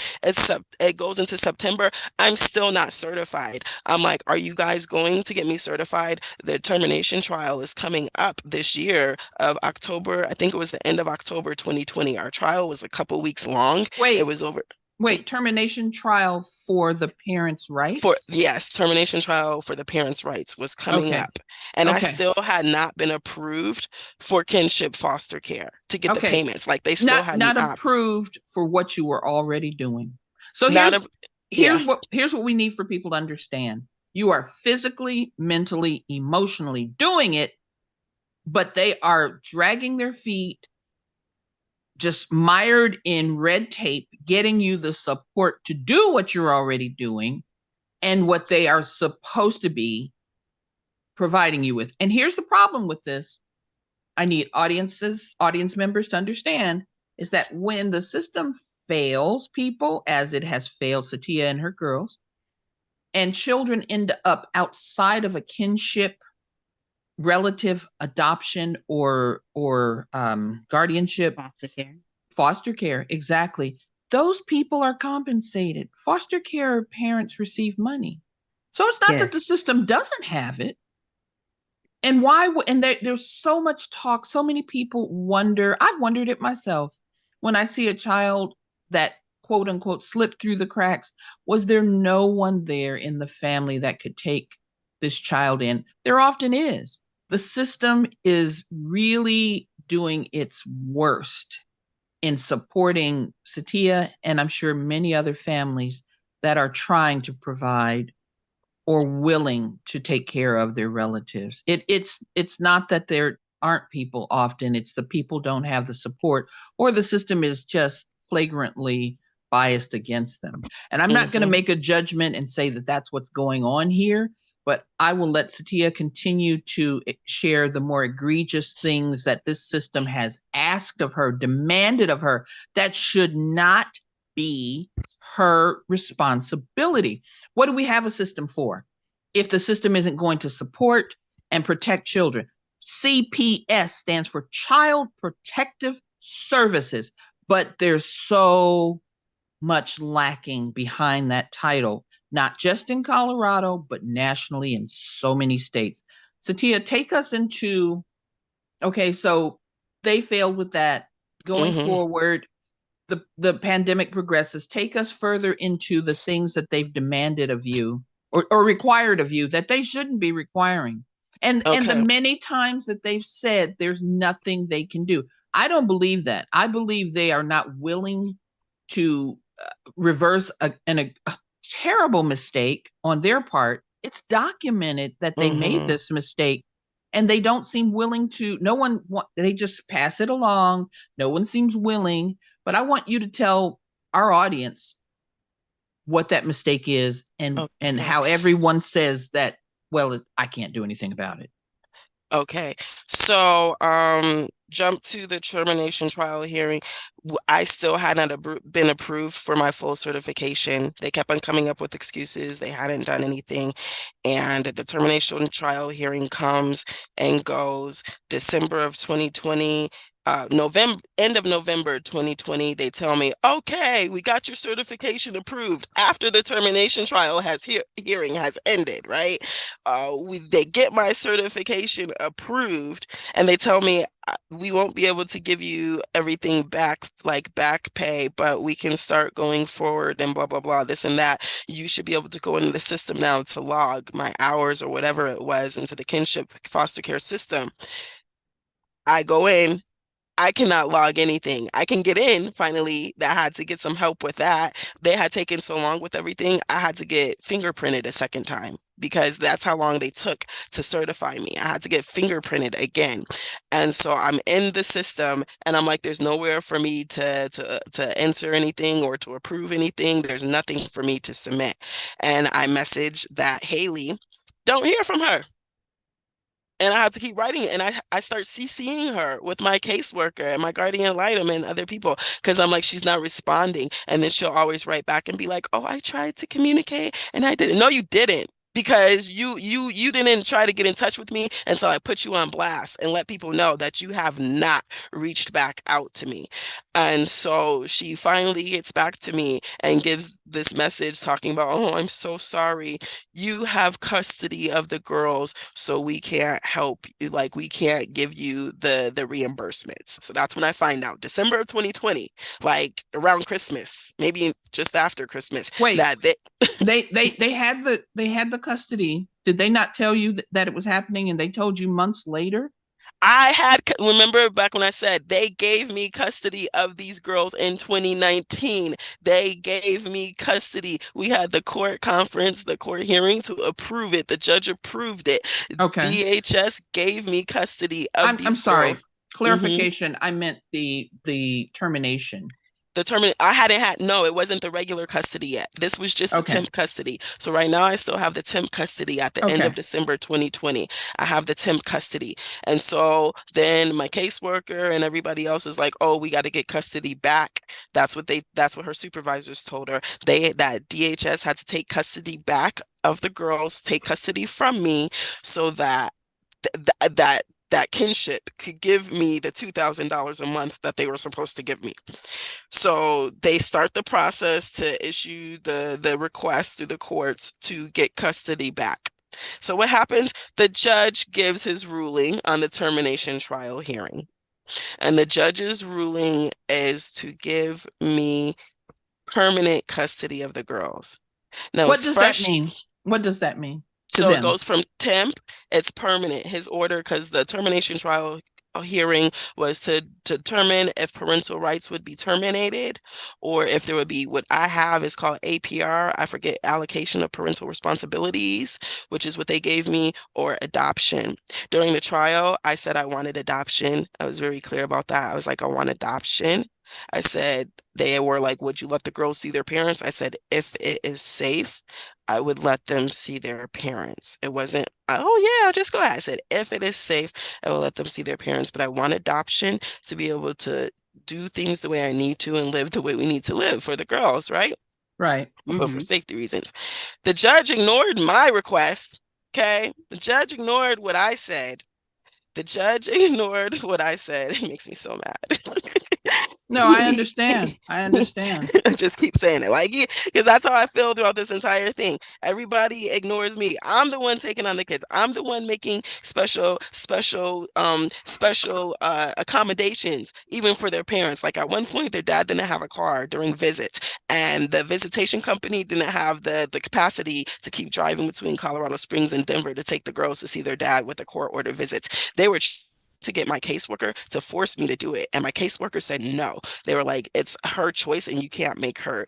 It goes into September. I'm still not certified. I'm like, are you guys going to get me certified? The termination trial is coming up this year of October. I think it was the end of October 2020. Our trial was a couple weeks long. It Wait, was over termination trial for the parents' for, rights? yes, termination trial for the parents' rights was coming Okay. up. And I Okay. still had not been approved for kinship foster care to get the Okay. payments. Like they still Not had not not, approved for what you were already doing. So not here's a, yeah. here's what we need for people to understand. You are physically, mentally, emotionally doing it, but they are dragging their feet, just mired in red tape, getting you the support to do what you're already doing and what they are supposed to be providing you with. And here's the problem with this. I need audience members to understand is that when the system fails people, as it has failed Satya and her girls, and children end up outside of a kinship, relative adoption, or guardianship, Foster care. foster care, exactly. Those people are compensated. Foster care parents receive money. So it's not that the Yes. system doesn't have it. And why? And there's so much talk. So many people wonder. I've wondered it myself when I see a child that quote unquote slipped through the cracks. Was there no one there in the family that could take this child in? There often is. The system is really doing its worst in supporting Satya and I'm sure many other families that are trying to provide or willing to take care of their relatives. It's not that there aren't people often, it's the people don't have the support or the system is just flagrantly biased against them. And I'm not going to Hmm. make a judgment and say that that's what's going on here, But I will let Satia continue to share the more egregious things that this system has asked of her, demanded of her, that should not be her responsibility. What do we have a system for? If the system isn't going to support and protect children. CPS stands for Child Protective Services, but there's so much lacking behind that title, not just in Colorado, but nationally in so many states. Satia, take us into, okay, so they failed with that. Going Mm-hmm. forward, the pandemic progresses. Take us further into the things that they've demanded of you or required of you that they shouldn't be requiring. And the Okay. many times that they've said there's nothing they can do. I don't believe that. I believe they are not willing to reverse a terrible mistake on their part. It's documented that they made Mm-hmm. this mistake and they don't seem willing to. No one, they just pass it along. No one seems willing. But I want you to tell our audience what that mistake is and Okay. how everyone says that, well, I can't do anything about it. Okay. So, jump to the termination trial hearing. I still hadn't been approved for my full certification. They kept on coming up with excuses. They hadn't done anything. And the termination trial hearing comes and goes December of 2020. End of November 2020, they tell me, okay, we got your certification approved after the termination trial hearing has ended, right? They get my certification approved and they tell me we won't be able to give you everything back, like back pay, but we can start going forward and blah, blah, blah, this and that. You should be able to go into the system now to log my hours or whatever it was into the kinship foster care system. I go in, I cannot log anything. I can get in finally. That had to get some help with that. They had taken so long with everything. I had to get fingerprinted a second time because that's how long they took to certify me. I had to get fingerprinted again. And so I'm in the system and I'm like, there's nowhere for me to enter anything or to approve anything. There's nothing for me to submit. And I message that Haley, don't hear from her. And I have to keep writing it. And I start CCing her with my caseworker and my guardian ad litem and other people because I'm like, she's not responding. And then she'll always write back and be like, oh, I tried to communicate and I didn't. No, you didn't. Because you didn't try to get in touch with me. And so I put you on blast and let people know that you have not reached back out to me. And so she finally gets back to me and gives this message talking about, oh, I'm so sorry. You have custody of the girls, so we can't help you, like we can't give you the reimbursements. So that's when I find out, December of 2020, like around Christmas, maybe just after Christmas, Wait, that they they had the custody. Did they not tell you that it was happening and they told you months later? remember back when I said they gave me custody of these girls in 2019. They gave me custody. We had the court conference, the court hearing to approve it. The judge approved it. Okay. DHS gave me custody of I'm these sorry. girls. hmm Clarification, I meant the termination. I hadn't had, no, it wasn't the regular custody yet. This was just the Okay. temp custody. So right now I still have the temp custody at the end Okay. of December 2020. I have the temp custody. And so then my caseworker and everybody else is like, oh, we got to get custody back. That's what her supervisors told her. That DHS had to take custody back of the girls, take custody from me so that th- th- that that kinship could give me the $2,000 a month that they were supposed to give me. So they start the process to issue the request through the courts to get custody back. So what happens? The judge gives his ruling on the termination trial hearing. And the judge's ruling is to give me permanent custody of the girls. Now What it's does that fresh. mean? What does that mean to So it them? goes from temp, it's permanent. His order, because the termination trial hearing was to determine if parental rights would be terminated or if there would be what I have is called APR. I forget, allocation of parental responsibilities, which is what they gave me, or adoption. During the trial, I said I wanted adoption. I was very clear about that. I was like, I want adoption. I said, they were like, would you let the girls see their parents? I said, if it is safe, I would let them see their parents. It wasn't, oh yeah, just go ahead. I said, if it is safe, I will let them see their parents. But I want adoption to be able to do things the way I need to and live the way we need to live for the girls, right? Right. So for Mm-hmm. safety reasons. The judge ignored my request. Okay. The judge ignored what I said. The judge ignored what I said. It makes me so mad. No, I understand. I understand. I just keep saying it, like, because that's how I feel throughout this entire thing. Everybody ignores me. I'm the one taking on the kids. I'm the one making special accommodations, even for their parents. Like at one point, their dad didn't have a car during visits, and the visitation company didn't have the capacity to keep driving between Colorado Springs and Denver to take the girls to see their dad with the court order visits. They were to get my caseworker to force me to do it. And my caseworker said no. They were like, it's her choice and you can't make her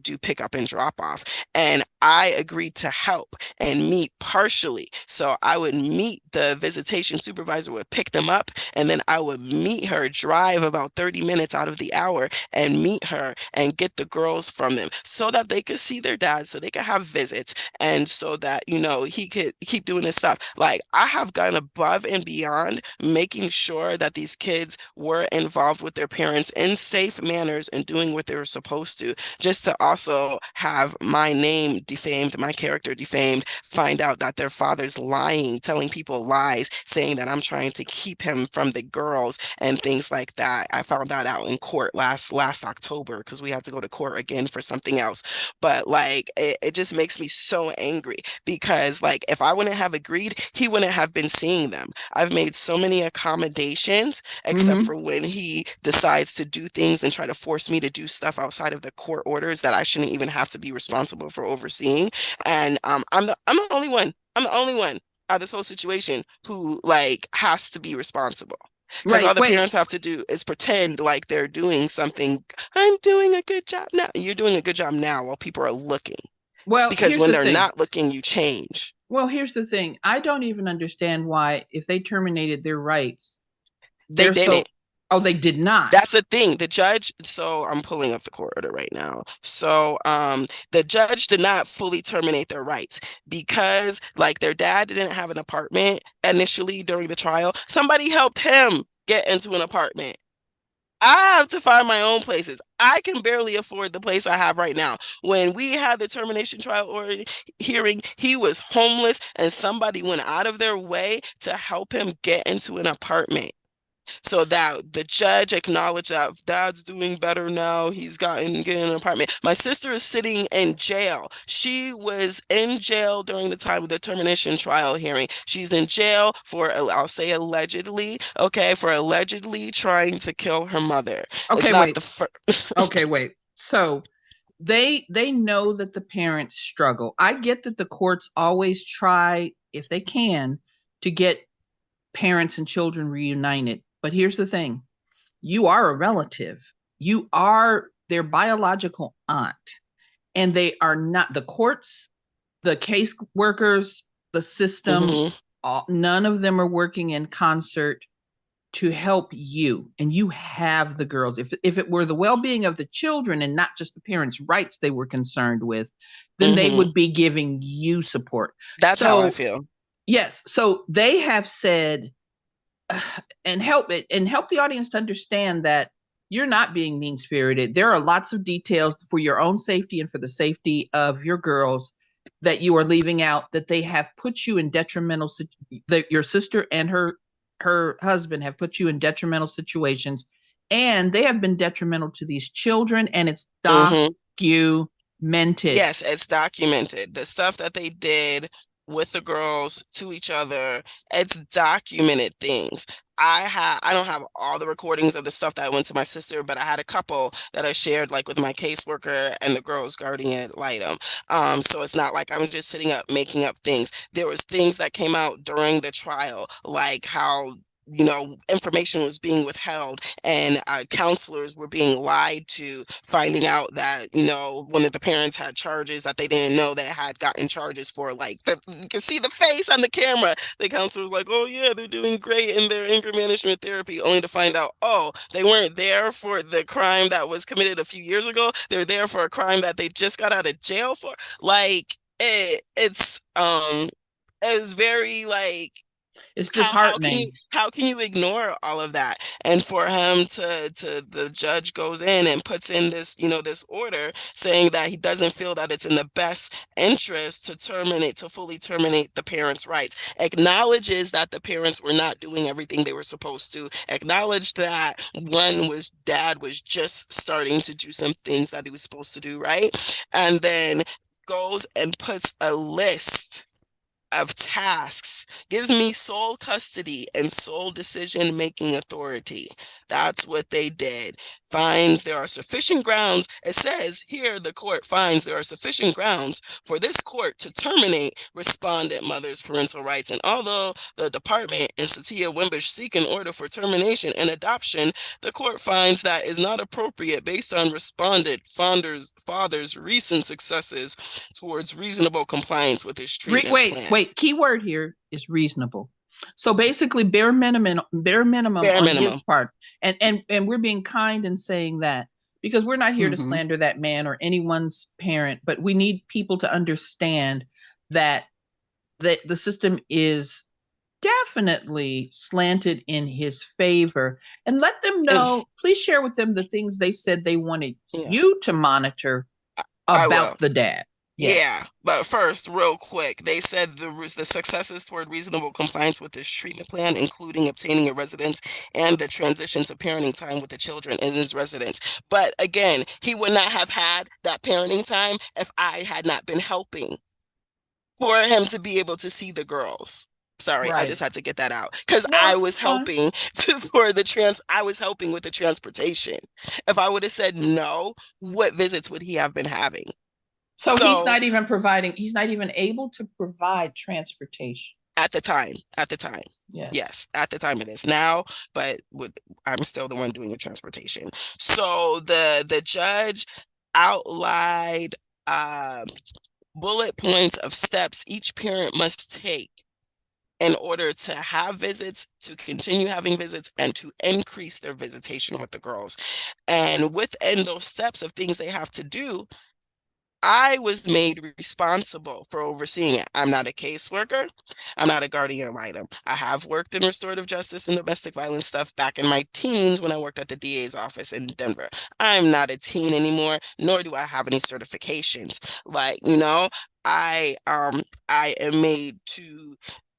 do pick up and drop off. And I agreed to help and meet partially. So I would meet the visitation supervisor, would pick them up, and then I would meet her, drive about 30 minutes out of the hour and meet her and get the girls from them so that they could see their dad, so they could have visits, and so that, he could keep doing his stuff. Like, I have gone above and beyond making sure that these kids were involved with their parents in safe manners and doing what they were supposed to, just to also have my name defamed, my character defamed, find out that their father's lying, telling people lies, saying that I'm trying to keep him from the girls and things like that. I found that out in court last October because we had to go to court again for something else. But like, it just makes me so angry because, like, if I wouldn't have agreed, he wouldn't have been seeing them. I've made so many accommodations, except Mm-hmm. for when he decides to do things and try to force me to do stuff outside of the court orders that I shouldn't even have to be responsible for overseeing. And I'm the only one. I'm the only one out of this whole situation who, like, has to be responsible. Because Right. all the Wait. parents have to do is pretend like they're doing something. I'm doing a good job now. You're doing a good job now while people are looking. Well, Because here's when the they're thing. not looking, you change. Well, here's the thing. I don't even understand why, if they terminated their rights, They they're so. didn't. Oh, they did not. That's the thing. The judge, so I'm pulling up the court order right now. So the judge did not fully terminate their rights because, like, their dad didn't have an apartment initially during the trial. Somebody helped him get into an apartment. I have to find my own places. I can barely afford the place I have right now. When we had the termination trial or hearing, he was homeless and somebody went out of their way to help him get into an apartment. So that the judge acknowledged that dad's doing better now. He's getting an apartment. My sister is sitting in jail. She was in jail during the time of the termination trial hearing. She's in jail for, I'll say allegedly, okay, for allegedly trying to kill her mother. It's Okay, not wait. the first. Okay, wait. So they know that the parents struggle. I get that the courts always try, if they can, to get parents and children reunited. But here's the thing. You are a relative. You are their biological aunt. And they are not the courts, the case workers, the system, Hmm. none of them are working in concert to help you. And you have the girls. If it were the well-being of the children and not just the parents' rights they were concerned with, then they Hmm. would be giving you support. That's how I So feel. yes, so they have said, and help the audience to understand that you're not being mean spirited. There are lots of details for your own safety and for the safety of your girls that you are leaving out, that they have put you in detrimental, that your sister and her husband have put you in detrimental situations, and they have been detrimental to these children, and it's Hmm. documented. Yes, it's documented. The stuff that they did with the girls to each other, it's documented things. I don't have all the recordings of the stuff that went to my sister, but I had a couple that I shared, like with my caseworker and the girls guardian ad litem. So it's not like I'm just sitting up making up things. There was things that came out during the trial, like how information was being withheld, and counselors were being lied to, finding out that, one of the parents had charges that they didn't know they had gotten charges for. Like, you can see the face on the camera. The counselor was like, oh yeah, they're doing great in their anger management therapy, only to find out, oh, they weren't there for the crime that was committed a few years ago. They're there for a crime that they just got out of jail for. Like, it's very like, It's how can you disheartening. ignore all of that? And for him to the judge goes in and puts in this, this order saying that he doesn't feel that it's in the best interest to fully terminate the parents' rights, acknowledges that the parents were not doing everything they were supposed to, acknowledged that dad was just starting to do some things that he was supposed to do, right? And then goes and puts a list of tasks, gives me sole custody and sole decision-making authority. That's what they did. Finds there are sufficient grounds. It says here the court finds there are sufficient grounds for this court to terminate respondent mother's parental rights. And although the department and Satia Wimbush seek an order for termination and adoption, the court finds that is not appropriate based on respondent father's recent successes towards reasonable compliance with his treatment plan. Wait. Key word here is reasonable. So basically, bare minimum Bare on his minimum. part, and we're being kind in saying that, because we're not here to Mhm. slander that man or anyone's parent, but we need people to understand that the system is definitely slanted in his favor, and let them And know. Please share with them the things they said they wanted yeah, you to monitor I will. about the dad. Yes. Yeah, but first, real quick, they said the successes toward reasonable compliance with this treatment plan, including obtaining a residence and the transition to parenting time with the children in his residence. But again, he would not have had that parenting time if I had not been helping for him to be able to see the girls. Sorry, I Right. just had to get that out because No, I was it's fine. helping I was helping with the transportation. If I would have said no, what visits would he have been having? So he's So not even able to provide transportation. at the time, Yes. yes, at the time it is now, but I'm still the one doing the transportation. So the judge outlined bullet points of steps each parent must take in order to have visits, to continue having visits, and to increase their visitation with the girls. And within those steps of things they have to do, I was made responsible for overseeing it. I'm not a caseworker. I'm not a guardian ad litem. I have worked in restorative justice and domestic violence stuff back in my teens when I worked at the DA's office in Denver. I'm not a teen anymore, nor do I have any certifications. Like, I am made to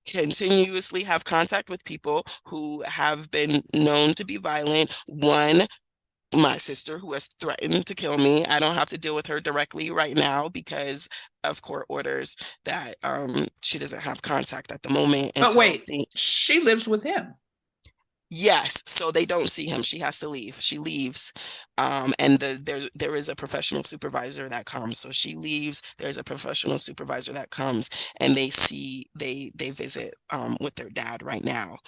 continuously have contact with people who have been known to be violent. One, my sister, who has threatened to kill me. I don't have to deal with her directly right now because of court orders that she doesn't have contact at the moment But until wait, she lives with him. Yes, so they don't see him. She has to leave. She leaves, and there is a professional supervisor that comes. So she leaves. There's a professional supervisor that comes, and they visit with their dad right now.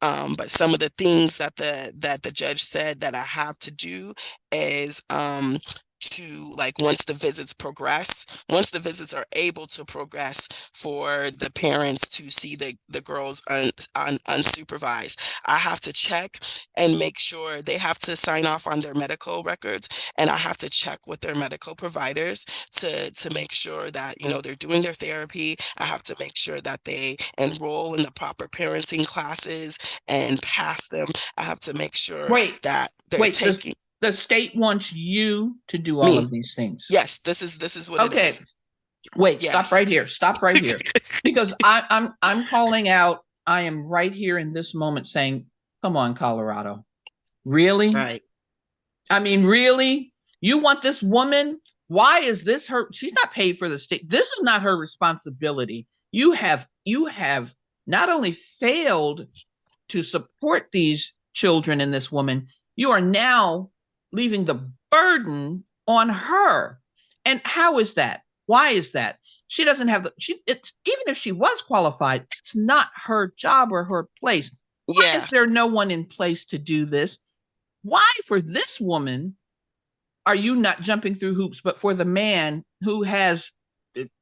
But some of the things that the judge said that I have to do is to, like, once the visits are able to progress, for the parents to see the girls unsupervised, I have to check and make sure they have to sign off on their medical records, and I have to check with their medical providers to make sure that, they're doing their therapy. I have to make sure that they enroll in the proper parenting classes and pass them. I have to make sure Wait, that they're wait. taking The state wants you to do all me. of these things. Yes, this is what it Okay. is. Wait. Stop Yes. right here. Stop right here. Because I'm calling out. I am right here in this moment saying, "Come on, Colorado. Really? Right. I mean, really? You want this woman? Why is this her? She's not paid for the state. This is not her responsibility. You have not only failed to support these children and this woman, you are now leaving the burden on her. And how is that? Why is that? She doesn't have it's even if she was qualified, it's not her job or her place. Why is Yeah, there no one in place to do this? Why, for this woman, are you not jumping through hoops? But for the man who has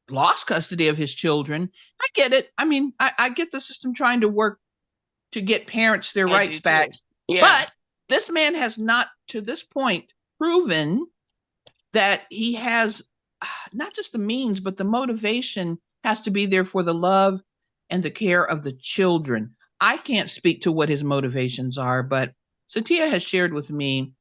lost custody of his children, I get it. I mean, I get the system trying to work to get parents their I do rights back. too. Yeah, But this man has not, to this point, proven that he has not just the means, but the motivation has to be there for the love and the care of the children. I can't speak to what his motivations are, but Satya has shared with me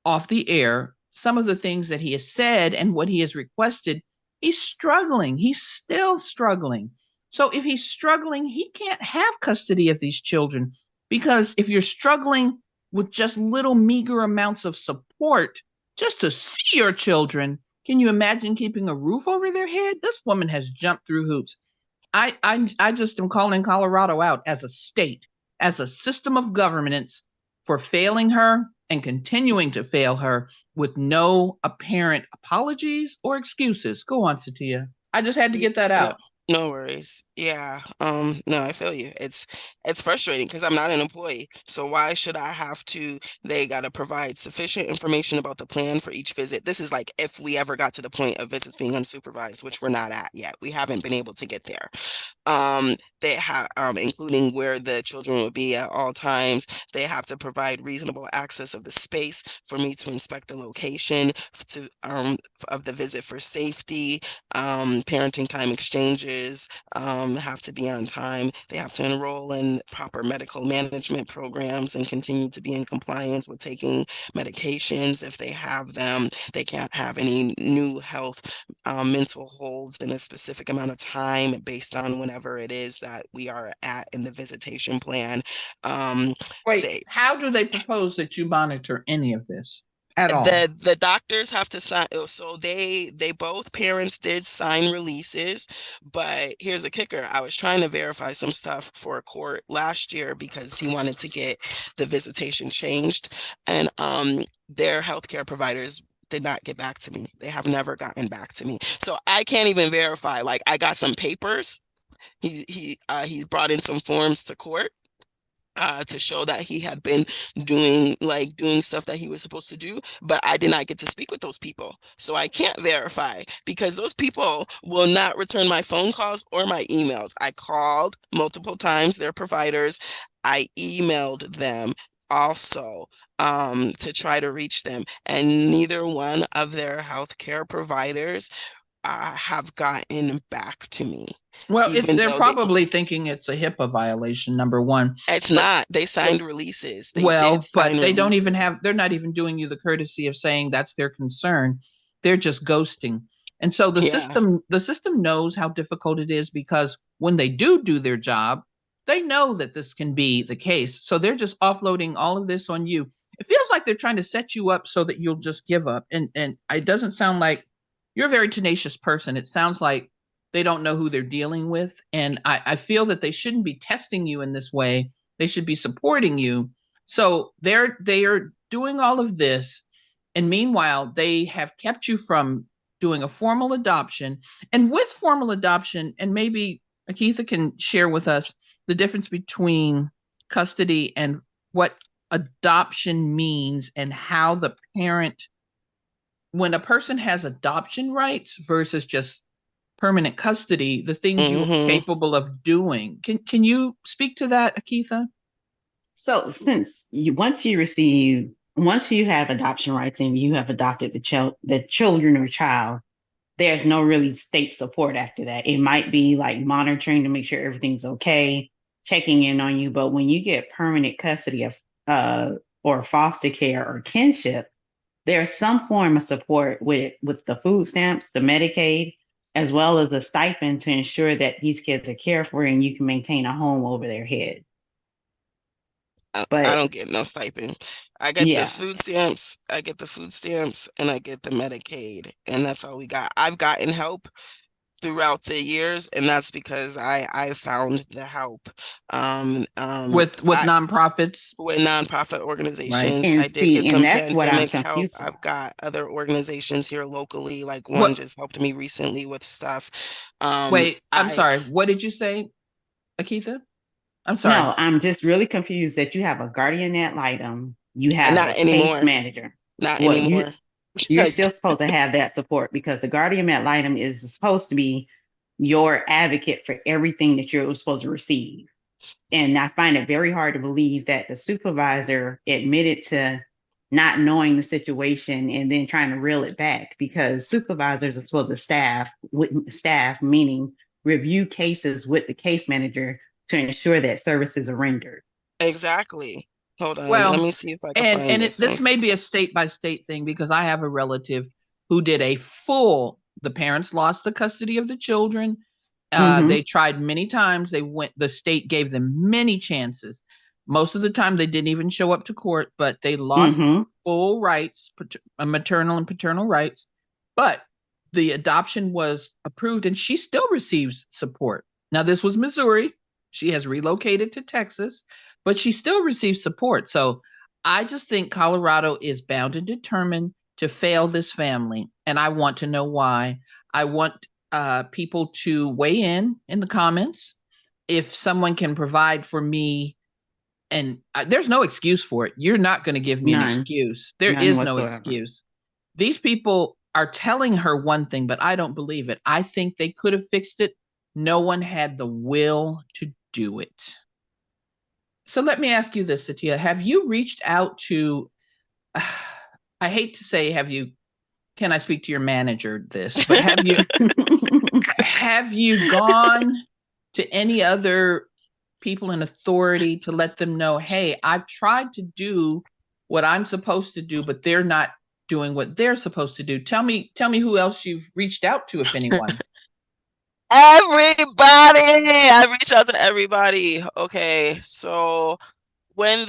off the air some of the things that he has said and what he has requested. He's struggling. He's still struggling. So if he's struggling, he can't have custody of these children, because if you're struggling with just little meager amounts of support just to see your children, can you imagine keeping a roof over their head? This woman has jumped through hoops. I just am calling Colorado out as a state, as a system of governance, for failing her and continuing to fail her with no apparent apologies or excuses. Go on, Satya. I just had to get that no, out. no worries. Yeah, no, I feel you. It's frustrating because I'm not an employee. So why should I have to? They got to provide sufficient information about the plan for each visit. This is like if we ever got to the point of visits being unsupervised, which we're not at yet. We haven't been able to get there. They have including where the children will be at all times. They have to provide reasonable access of the space for me to inspect the location to of the visit for safety. Parenting time exchanges have to be on time. They have to enroll in proper medical management programs and continue to be in compliance with taking medications if they have them. They can't have any new health mental holds in a specific amount of time based on whenever it is that we are at in the visitation plan. Um, Wait, they how do they propose that you monitor any of this at all? the doctors have to sign, so they both parents did sign releases, but here's a kicker. I was trying to verify some stuff for a court last year because he wanted to get the visitation changed, and their healthcare providers did not get back to me. They have never gotten back to me, so I can't even verify. Like, I got some papers. He brought in some forms to court to show that he had been doing stuff that he was supposed to do, but I did not get to speak with those people. So I can't verify because those people will not return my phone calls or my emails. I called multiple times their providers. I emailed them also to try to reach them, and neither one of their healthcare providers have gotten back to me, Well, even they're though they probably thinking it's a HIPAA violation, number one. it's But not. They signed releases. They did well, sign but they don't even releases. have, they're not even doing you the courtesy of saying that's their concern. They're just ghosting. And so Yeah. the system knows how difficult it is, because when they do their job, they know that this can be the case. So they're just offloading all of this on you. It feels like they're trying to set you up so that you'll just give up. And it doesn't sound like you're a very tenacious person. It sounds like they don't know who they're dealing with. And I feel that they shouldn't be testing you in this way. They should be supporting you. So they are doing all of this, and meanwhile they have kept you from doing a formal adoption. And with formal adoption, and maybe Akitha can share with us the difference between custody and what adoption means, and how the parent, when a person has adoption rights versus just permanent custody, the things you are Hmm. capable of doing. Can you speak to that, Akitha? So since you once you have adoption rights and you have adopted the children or child, there's no really state support after that. It might be like monitoring to make sure everything's okay, checking in on you. But when you get permanent custody of uh or foster care or kinship, there's some form of support with the food stamps, the Medicaid, as well as a stipend to ensure that these kids are cared for and you can maintain a home over their head. I But don't get no stipend. I get the yeah, food stamps. I get the food stamps, and I get the Medicaid, and that's all we got. I've gotten help throughout the years, and that's because I found the help. With I nonprofits, with nonprofit right? organizations. and I did get see, and some that's what I'm pandemic help. confused about. I've got other organizations here locally, like one What? just helped me recently with stuff. Wait, I'm I sorry. What did you say, Akitha? I'm sorry. No, I'm just really confused that you have a guardian ad litem, you have a Not case anymore. manager. Not Well, anymore. you're still supposed to have that support because the guardian ad litem is supposed to be your advocate for everything that you're supposed to receive. And I find it very hard to believe that the supervisor admitted to not knowing the situation and then trying to reel it back because supervisors are supposed to staff, meaning review cases with the case manager to ensure that services are rendered. Exactly. Hold on. Let Well, me see if I can and find this one this may be a second. state by state thing because I have a relative who did a full. The parents lost the custody of the children. Mm-hmm. They tried many times. They went. The state gave them many chances. Most of the time, they didn't even show up to court, but they lost Mm-hmm. full rights, maternal and paternal rights. But the adoption was approved, and she still receives support. Now, this was Missouri. She has relocated to Texas, but she still receives support. So I just think Colorado is bound and determined to fail this family, and I want to know why. I want people to weigh in the comments. If someone can provide for me, and there's no excuse for it. You're not going to give me an None. excuse. There None is no whatsoever. excuse. These people are telling her one thing, but I don't believe it. I think they could have fixed it. No one had the will to do it. So let me ask you this, Satya. Have you reached out to, I hate to say, can I speak to your manager this, but have you gone to any other people in authority to let them know, hey, I've tried to do what I'm supposed to do, but they're not doing what they're supposed to do? Tell me who else you've reached out to, if anyone. Everybody. I reached out to everybody. Okay. So when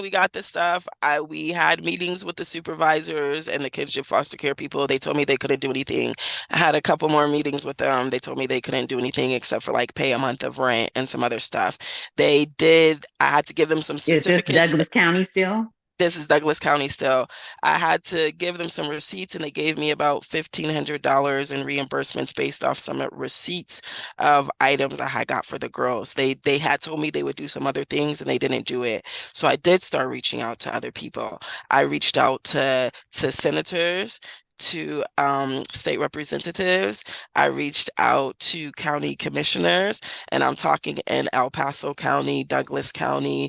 we got this stuff, we had meetings with the supervisors and the kinship foster care people. They told me they couldn't do anything. I had a couple more meetings with them. They told me they couldn't do anything except for like pay a month of rent and some other stuff. I had to give them some Is this certificates. Douglas County still? This is Douglas County still. I had to give them some receipts, and they gave me about $1,500 in reimbursements based off some receipts of items I had got for the girls. They had told me they would do some other things, and they didn't do it. So I did start reaching out to other people. I reached out to senators, to state representatives. I reached out to county commissioners, and I'm talking in El Paso County, Douglas County,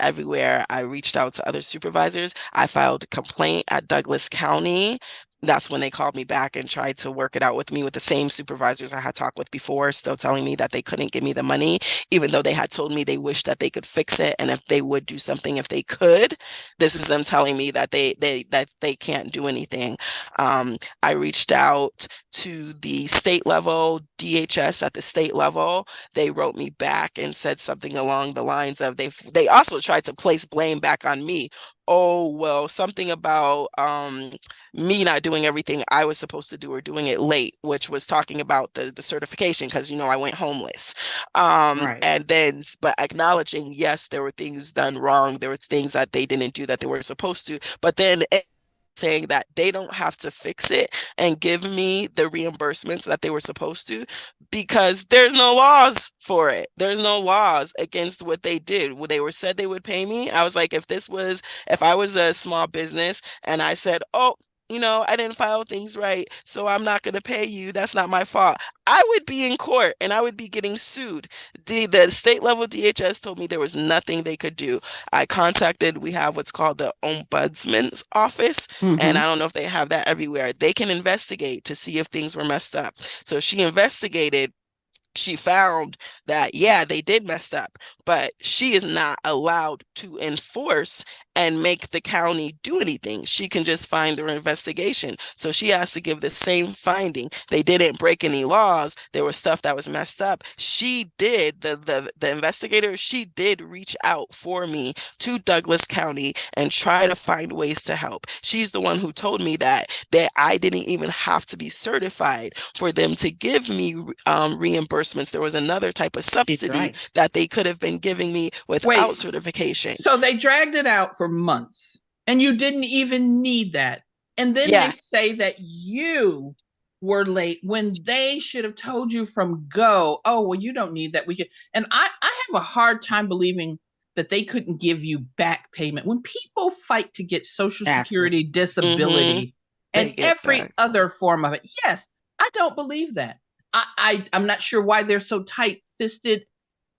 everywhere. I reached out to other supervisors. I filed a complaint at Douglas County. That's when they called me back and tried to work it out with me, with the same supervisors I had talked with before, still telling me that they couldn't give me the money, even though they had told me they wished that they could fix it and if they would do something if they could. This is them telling me that they can't do anything. I reached out to the state level, DHS at the state level. They wrote me back and said something along the lines of they also tried to place blame back on me. Oh, well, something about me not doing everything I was supposed to do or doing it late, which was talking about the certification because I went homeless. Right. And then but acknowledging, yes, there were things done wrong, there were things that they didn't do that they were supposed to, but then saying that they don't have to fix it and give me the reimbursements that they were supposed to because there's no laws for it. There's no laws against what they did. When they were said they would pay me, I was like, if I was a small business and I said, oh, I didn't file things right, so I'm not going to pay you. That's not my fault. I would be in court and I would be getting sued. The state level DHS told me there was nothing they could do. We have what's called the ombudsman's office, and Mm-hmm. I don't know if they have that everywhere. They can investigate to see if things were messed up. So she investigated. She found that, yeah, they did mess up, but she is not allowed to enforce and make the county do anything. She can just find their investigation. So she has to give the same finding. They didn't break any laws. There was stuff that was messed up. She did, the investigator, she did reach out for me to Douglas County and try to find ways to help. She's the one who told me that I didn't even have to be certified for them to give me reimbursements. There was another type of She's subsidy right. that they could have been giving me without Wait, certification. so they dragged it out for months and you didn't even need that. And then they Yeah, say that you were late when they should have told you from go, oh, well, you don't need that. We could, and I have a hard time believing that they couldn't give you back payment. When people fight to get Social Absolutely. Security, Mm-hmm. disability, They and get every back. other form of it, yes, I don't believe that. I'm not sure why they're so tight fisted,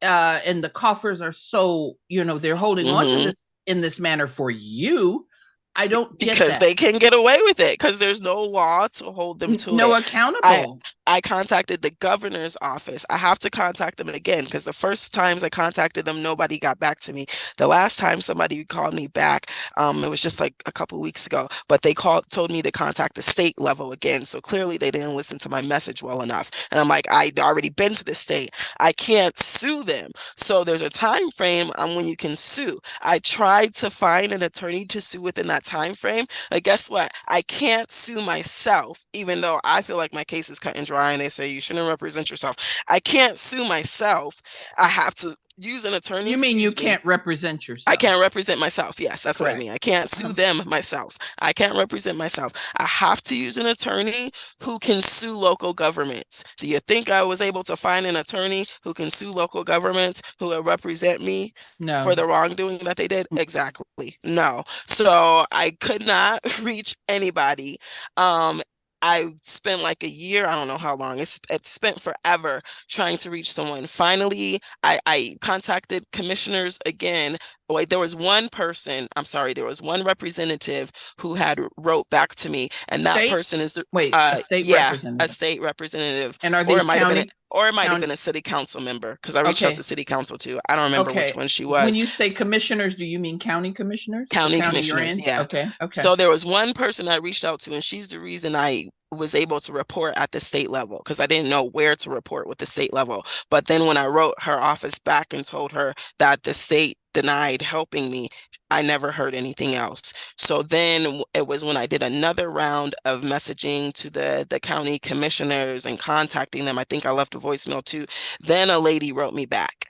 and the coffers are so, they're holding on to Mm-hmm. this in this manner for you. I don't get Because that. they can get away with it because there's no law to hold them to No it. I accountable. I contacted the governor's office. I have to contact them again because the first times I contacted them, nobody got back to me. The last time somebody called me back, it was just like a couple weeks ago, but they told me to contact the state level again. So clearly they didn't listen to my message well enough. And I'm like, I'd already been to the state. I can't sue them. So there's a time frame on when you can sue. I tried to find an attorney to sue within that time frame. But guess what? I can't sue myself, even though I feel like my case is cut and dry and they say you shouldn't represent yourself. I can't sue myself. I have to use an attorney, You mean you excuse me. can't represent I yourself? can't represent myself. Yes, that's what I Correct. mean. I can't sue Uh-huh. them myself. I can't represent myself. I have to use an attorney who can sue local governments. Do you think I was able to find an attorney who can sue local governments who will represent me for No. the wrongdoing that they did? Exactly. No. So I could not reach anybody. Um, I spent like a year, I don't know how long, it's spent forever trying to reach someone. Finally, I contacted commissioners again. Wait, there was one person, I'm sorry, there was one representative who had wrote back to me, and that State? person is the Wait, a state yeah, a representative. state representative, And are or it these might have been county? or it might have County? been a city council member because I reached out to Okay. city council too. I don't remember which Okay. one she When was. you say commissioners, do you mean county commissioners? The County county you're commissioners, in? yeah. Okay. Okay. So there was one person I reached out to, and she's the reason I was able to report at the state level because I didn't know where to report with the state level. But then when I wrote her office back and told her that the state denied helping me, I never heard anything else. So then it was when I did another round of messaging to the county commissioners and contacting them. I think I left a voicemail too. Then a lady wrote me back.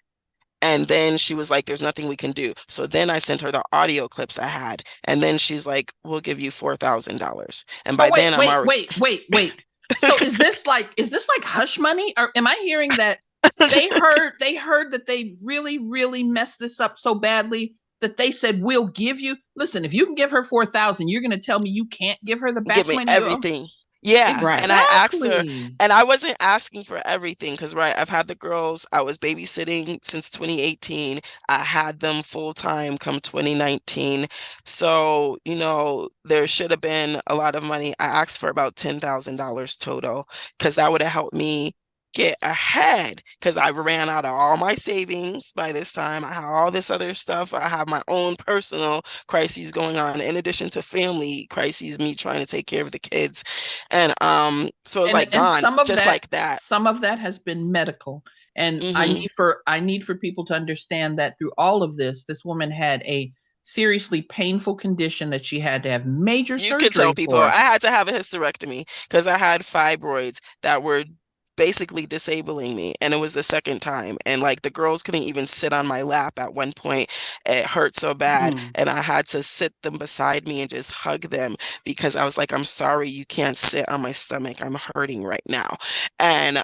And then she was like, there's nothing we can do. So then I sent her the audio clips I had. And then she's like, we'll give you $4,000. And Oh, by then I'm already wait. So is this like hush money? Or am I hearing that they heard that they really, really messed this up so badly that they said, we'll give you, listen, if you can give her 4,000, you're gonna tell me you can't give her the give back me money you owe? everything. Yeah. Right. And I asked her, Exactly. and I wasn't asking for everything because, right, I've had the girls, I was babysitting since 2018. I had them full time come 2019. So, there should have been a lot of money. I asked for about $10,000 total because that would have helped me get ahead because I ran out of all my savings by this time. I had all this other stuff. I have my own personal crises going on in addition to family crises, me trying to take care of the kids. And so it's like And gone some of just that like that. has been medical. And I Hmm. need for people to understand that through all of this woman had a seriously painful condition that she had to have major You could tell surgery people I for. had to have a hysterectomy because I had fibroids that were basically disabling me. And it was the second time. And like the girls couldn't even sit on my lap at one point. It hurt so bad. Mm. And I had to sit them beside me and just hug them because I was like, I'm sorry, you can't sit on my stomach. I'm hurting right now. And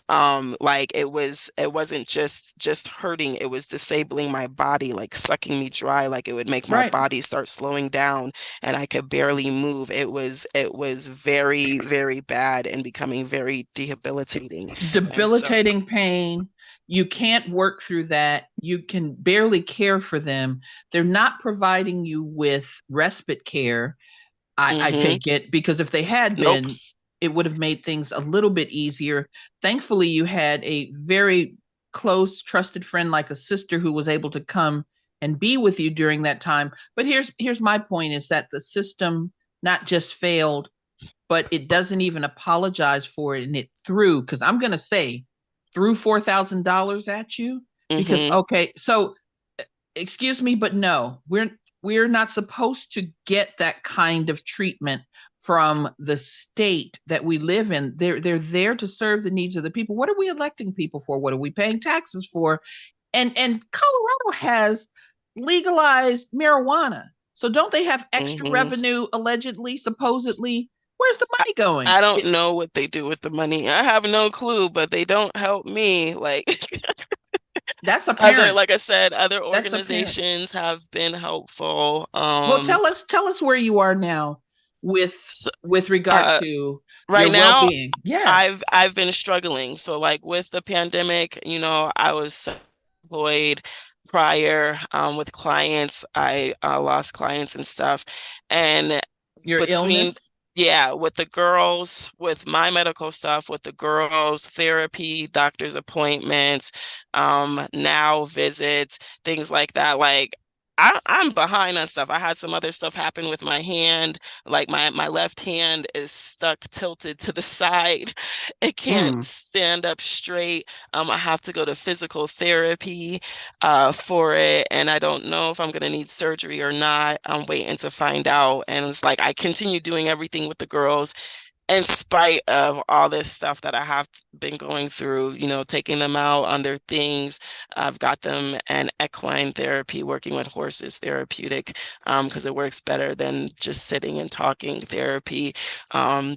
like it wasn't just hurting, it was disabling my body, like sucking me dry, like it would make my Right. body start slowing down and I could barely move. It was very, very bad and becoming very debilitating. And so, Debilitating pain. You can't work through that. You can barely care for them. They're not providing you with respite care. I hmm take it, because if they had nope. been, it would have made things a little bit easier. Thankfully, you had a very close, trusted friend like a sister who was able to come and be with you during that time. But here's my point, is that the system not just failed, but it doesn't even apologize for it, and it threw, because I'm going to say, threw $4,000 at you. Because, hmm okay, so excuse me, but no, we're not supposed to get that kind of treatment from the state that we live in. They're there to serve the needs of the people. What are we electing people for? What are we paying taxes for? And Colorado has legalized marijuana. So don't they have extra hmm revenue, allegedly, supposedly, Where's the money going? I don't know what they do with the money. I have no clue, but they don't help me. Like That's other, apparent. like I said, other That's apparent. organizations have been helpful. Well, tell us where you are now with So, with regard uh, to right your now well-being. Yeah, I've been struggling. So like with the pandemic, I was employed prior with clients. I lost clients and stuff. And your between illness. yeah, with the girls, with my medical stuff, with the girls, therapy, doctor's appointments, now visits, things like that. Like I'm behind on stuff. I had some other stuff happen with my hand. Like my left hand is stuck tilted to the side. It can't Mm. stand up straight. I have to go to physical therapy for it, and I don't know if I'm gonna need surgery or not. I'm waiting to find out. And it's like I continue doing everything with the girls in spite of all this stuff that I have been going through, taking them out on their things. I've got them an equine therapy, working with horses therapeutic, because it works better than just sitting and talking therapy,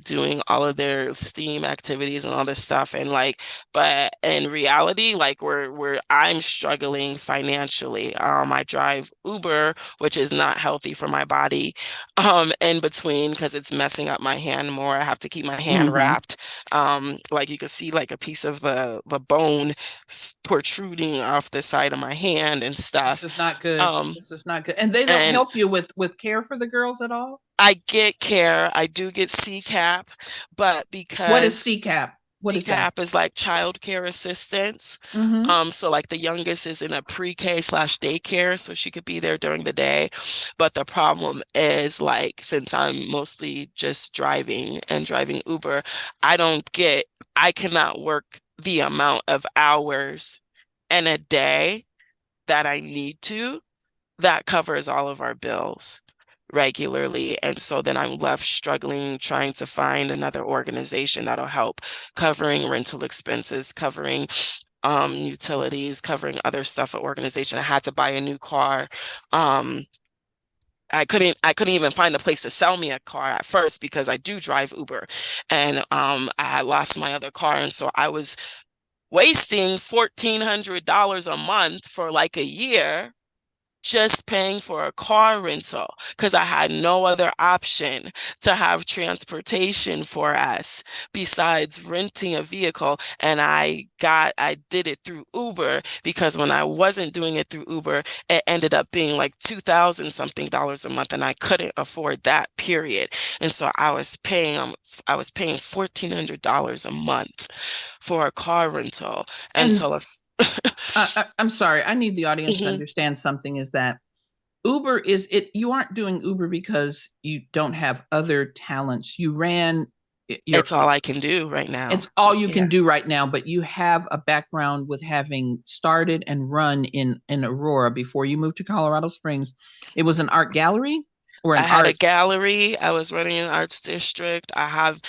doing all of their STEAM activities and all this stuff. And like, but in reality, like where I'm struggling financially. I drive Uber, which is not healthy for my body in between because it's messing up my hand more. I have to keep my hand Hmm. wrapped. Like you can see like a piece of the bone protruding off the side of my hand and This stuff. is not good. Um, This is not good. And they don't and help you with care for the girls at all. I get care. I do get CCAP, but What is because CCAP? What is that? CCAP is like child care assistance. Mm-hmm. So like the youngest is in a pre-K slash daycare, so she could be there during the day. But the problem is like since I'm mostly just driving and driving Uber, I don't get, I cannot work the amount of hours in a day that I need to that covers all of our bills regularly. And so then I'm left struggling trying to find another organization that'll help covering rental expenses, covering utilities, covering other stuff at organization. I had to buy a new car. Um I couldn't even find a place to sell me a car at first because I do drive Uber and I had lost my other car, and so I was wasting $1,400 a month for like a year just paying for a car rental because I had no other option to have transportation for us besides renting a vehicle. And I did it through Uber because when I wasn't doing it through Uber, it ended up being like 2,000 something dollars a month and I couldn't afford that period. And so I was paying $1,400 a month for a car rental And until a I'm sorry. I need the audience to Mhm. understand something. Is that Uber is it? You aren't doing Uber because you don't have other talents. You ran your. It's all I can do right now. It's all you Yeah. can do right now, but you have a background with having started and run in Aurora before you moved to Colorado Springs. It was an art gallery or I an had a art. gallery. I was running an arts district. I have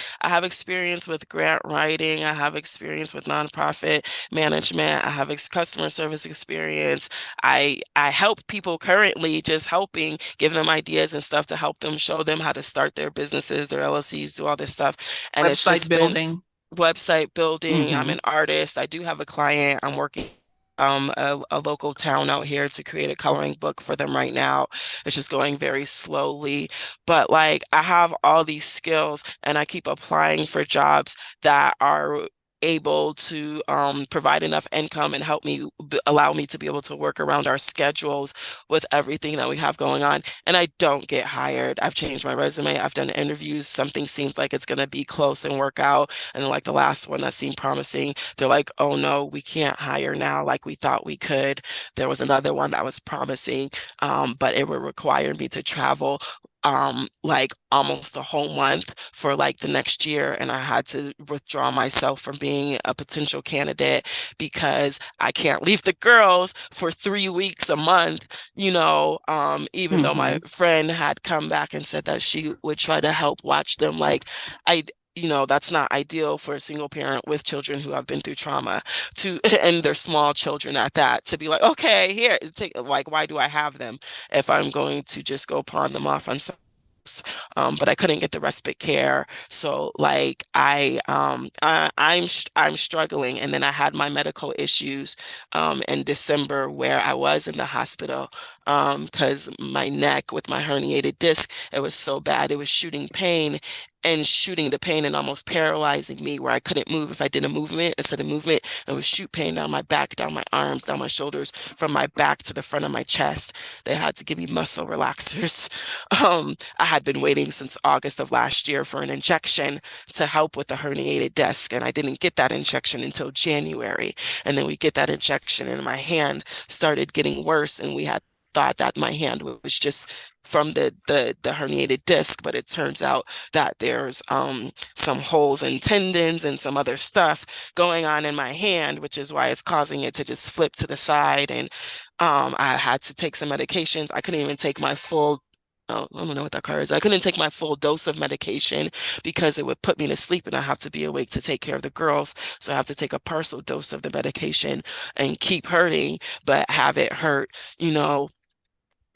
experience with grant writing. I have experience with nonprofit management. I have customer service experience. I help people currently, just helping, giving them ideas and stuff to help them, show them how to start their businesses, their LLCs, do all this stuff. And it's Website just been building. website building. I'm Hmm. an artist. I do have a client. I'm working a local town out here to create a coloring book for them right now. It's just going very slowly. But like I have all these skills and I keep applying for jobs that are able to provide enough income and help me allow me to be able to work around our schedules with everything that we have going on. And I don't get hired. I've changed my resume. I've done interviews. Something seems like it's going to be close and work out. And then like the last one that seemed promising, they're like, oh no, we can't hire now like we thought we could. There was another one that was promising, but it would require me to travel like almost a whole month for like the next year, and I had to withdraw myself from being a potential candidate because I can't leave the girls for 3 weeks a month, even though my Hmm. friend had come back and said that she would try to help watch them. Like I that's not ideal for a single parent with children who have been through trauma to and they're small children at that, to be like, okay, here, take, like, why do I have them if I'm going to just go pawn them off on hardships, but I couldn't get the respite care. So like I'm struggling, and then I had my medical issues in December where I was in the hospital because my neck with my herniated disc, it was so bad, it was shooting the pain and almost paralyzing me where I couldn't move. If I did a movement, instead of movement, it would shoot pain down my back, down my arms, down my shoulders, from my back to the front of my chest. They had to give me muscle relaxers. I had been waiting since August of last year for an injection to help with the herniated disc, and I didn't get that injection until January. And then we get that injection, and my hand started getting worse, and we had thought that my hand was just from the herniated disc, but it turns out that there's some holes and tendons and some other stuff going on in my hand, which is why it's causing it to just flip to the side. And I had to take some medications. I couldn't even take my full Oh, I don't know what that car is. I couldn't take my full dose of medication because it would put me to sleep and I have to be awake to take care of the girls. So I have to take a partial dose of the medication and keep hurting, but have it hurt, you know,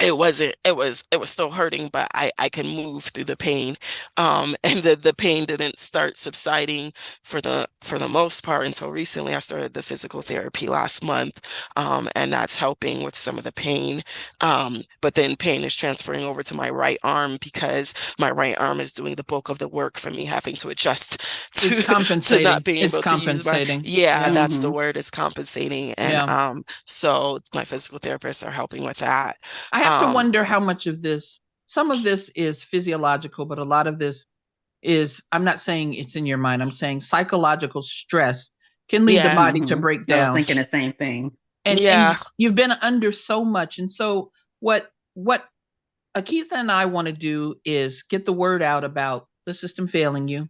it was still hurting, but I can move through the pain. And the pain didn't start subsiding for the most part until recently. I started the physical therapy last month, and that's helping with some of the pain. But then pain is transferring over to my right arm because my right arm is doing the bulk of the work for me, having to adjust It's to not compensating. being It's able to use my, compensating. yeah, Yeah. that's the Hmm. word, it's compensating. And Yeah. so my physical therapists are helping with that. I have to Um, wonder how much of this, some of this is physiological, but a lot of this is, I'm not saying it's in your mind, I'm saying psychological stress can lead the yeah, body to Hmm. break I was down. thinking the same thing. And yeah, you've been under so much. And so what Akitha and I want to do is get the word out about the system failing you.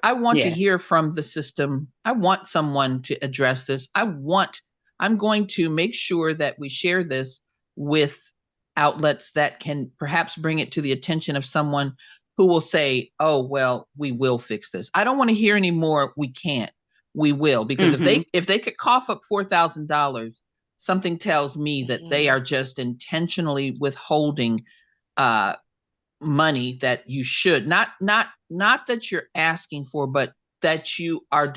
I want to Yes. hear from the system. I want someone to address this. I'm going to make sure that we share this with outlets that can perhaps bring it to the attention of someone who will say, oh, well, we will fix this. I don't want to hear any more, we can't. We will. Because Hmm. if they could cough up $4,000, something tells me that they mhm. are just intentionally withholding uh, money that you should not that you're asking for, but that you are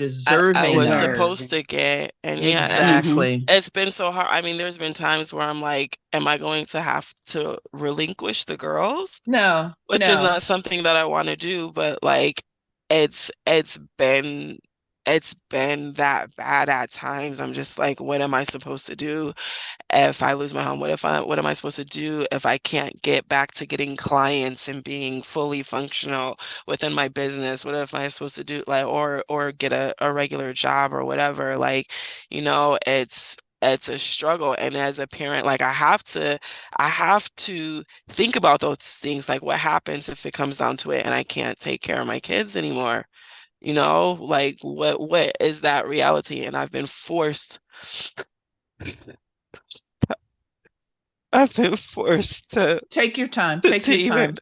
I deserving was of. supposed Deserving. to get, and yeah, and Hmm. Exactly. it's been so hard. I mean, there's been times where I'm like, am I going to have to relinquish the girls? No, Which is no. not something that I want to do, but like it's it's been it's been that bad at times. I'm just like, what am I supposed to do? If I lose my home, what am I supposed to do if I can't get back to getting clients and being fully functional within my business? What am I supposed to do, like, or get a regular job or whatever? Like, it's a struggle. And as a parent, like I have to think about those things. Like what happens if it comes down to it and I can't take care of my kids anymore? Like what is that reality? And I've been forced Take your time. to, Take to your even time.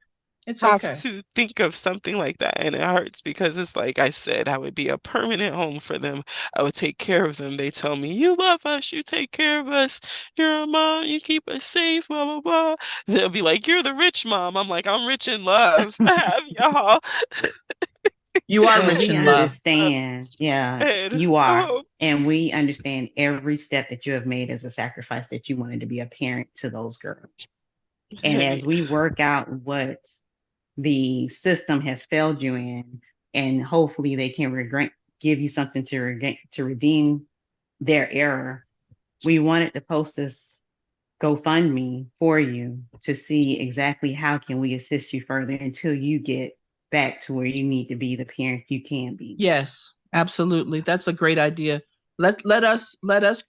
It's have okay. to think of something like that. And it hurts because it's like I said, I would be a permanent home for them. I would take care of them. They tell me, you love us, you take care of us, you're a mom, you keep us safe, blah, blah, blah. They'll be like, you're the rich mom. I'm like, I'm rich in love. I have y'all. You are Well, rich we in love. understand. Yeah, And you are. oh, And we understand every step that you have made as a sacrifice that you wanted to be a parent to those girls. And and as we work out what the system has failed you in, and hopefully they can give you something to redeem their error, we wanted to post this GoFundMe for you to see exactly how can we assist you further until you get back to where you need to be the parent you can be. Yes, absolutely. That's a great idea. Let us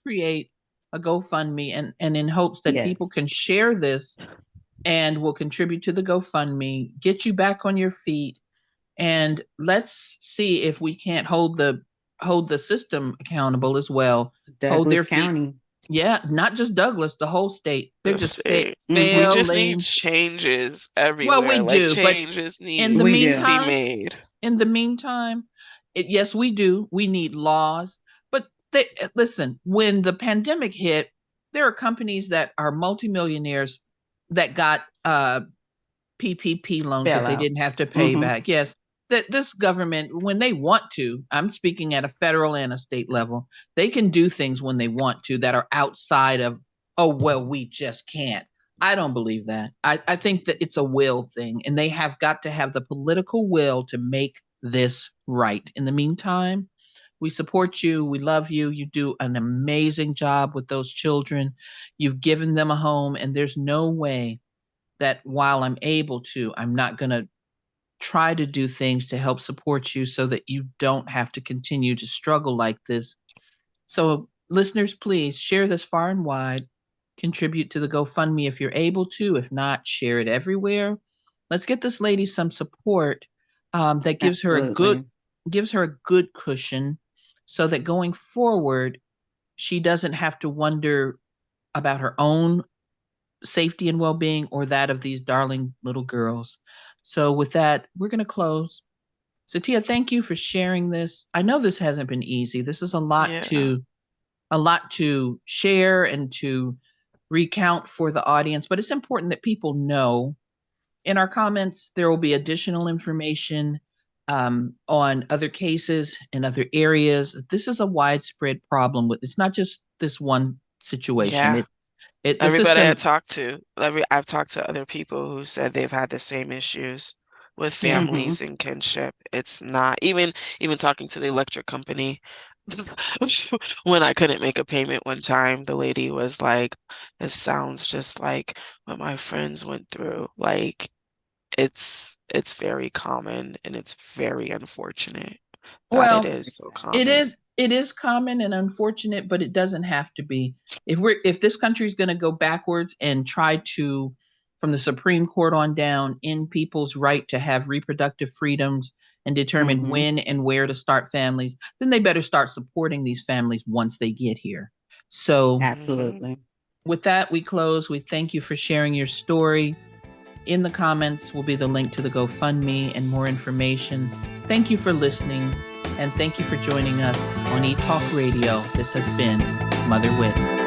create a GoFundMe, and in hopes that people Yes. can share this and will contribute to the GoFundMe, get you back on your feet, and let's see if we can't hold the system accountable as well. Hold Douglas their feet. County. Yeah, not just Douglas, the whole state. They're the just state. We Hmm. just need failing. changes Well, we everywhere. Like do, but changes in need the We to do. be meantime, made. in the meantime, yes, we do. We need laws. But listen, when the pandemic hit, there are companies that are multimillionaires that got PPP loans that they Bailout. didn't have to pay Mm-hmm. back. Yes, that this government, when they want to, I'm speaking at a federal and a state level, they can do things when they want to that are outside of, oh, well, we just can't. I don't believe that. I think that it's a will thing, and they have got to have the political will to make this right. In the meantime, we support you. We love you. You do an amazing job with those children. You've given them a home, and there's no way that while I'm able to, I'm not going to try to do things to help support you so that you don't have to continue to struggle like this. So, listeners, please share this far and wide. Contribute to the GoFundMe if you're able to. If not, share it everywhere. Let's get this lady some support that Absolutely. gives her a good cushion, so that going forward, she doesn't have to wonder about her own safety and well-being or that of these darling little girls. So with that, we're going to close. Satia, thank you for sharing this. I know this hasn't been easy. This is Yeah. a lot to share and to recount for the audience, but it's important that people know. In our comments, there will be additional information on other cases in other areas. This is a widespread problem. With It's not just this one situation. Yeah. The Everybody I system. talked to, I've talked to other people who said they've had the same issues with Yeah. Mm-hmm. families and kinship. It's not even talking to the electric company. When I couldn't make a payment one time, the lady was like, "It sounds just like what my friends went through." Like it's very common and it's very unfortunate that it Well, is so it common. is common and unfortunate, but it doesn't have to be. If this country is going to go backwards and try to, from the Supreme Court on down, end people's right to have reproductive freedoms and determine Mm-hmm. when and where to start families, then they better start supporting these families once they get here. So Hmm. Absolutely. with that, we close. We thank you for sharing your story. In the comments will be the link to the GoFundMe and more information. Thank you for listening, and thank you for joining us on eTalk Radio. This has been Mother Wit.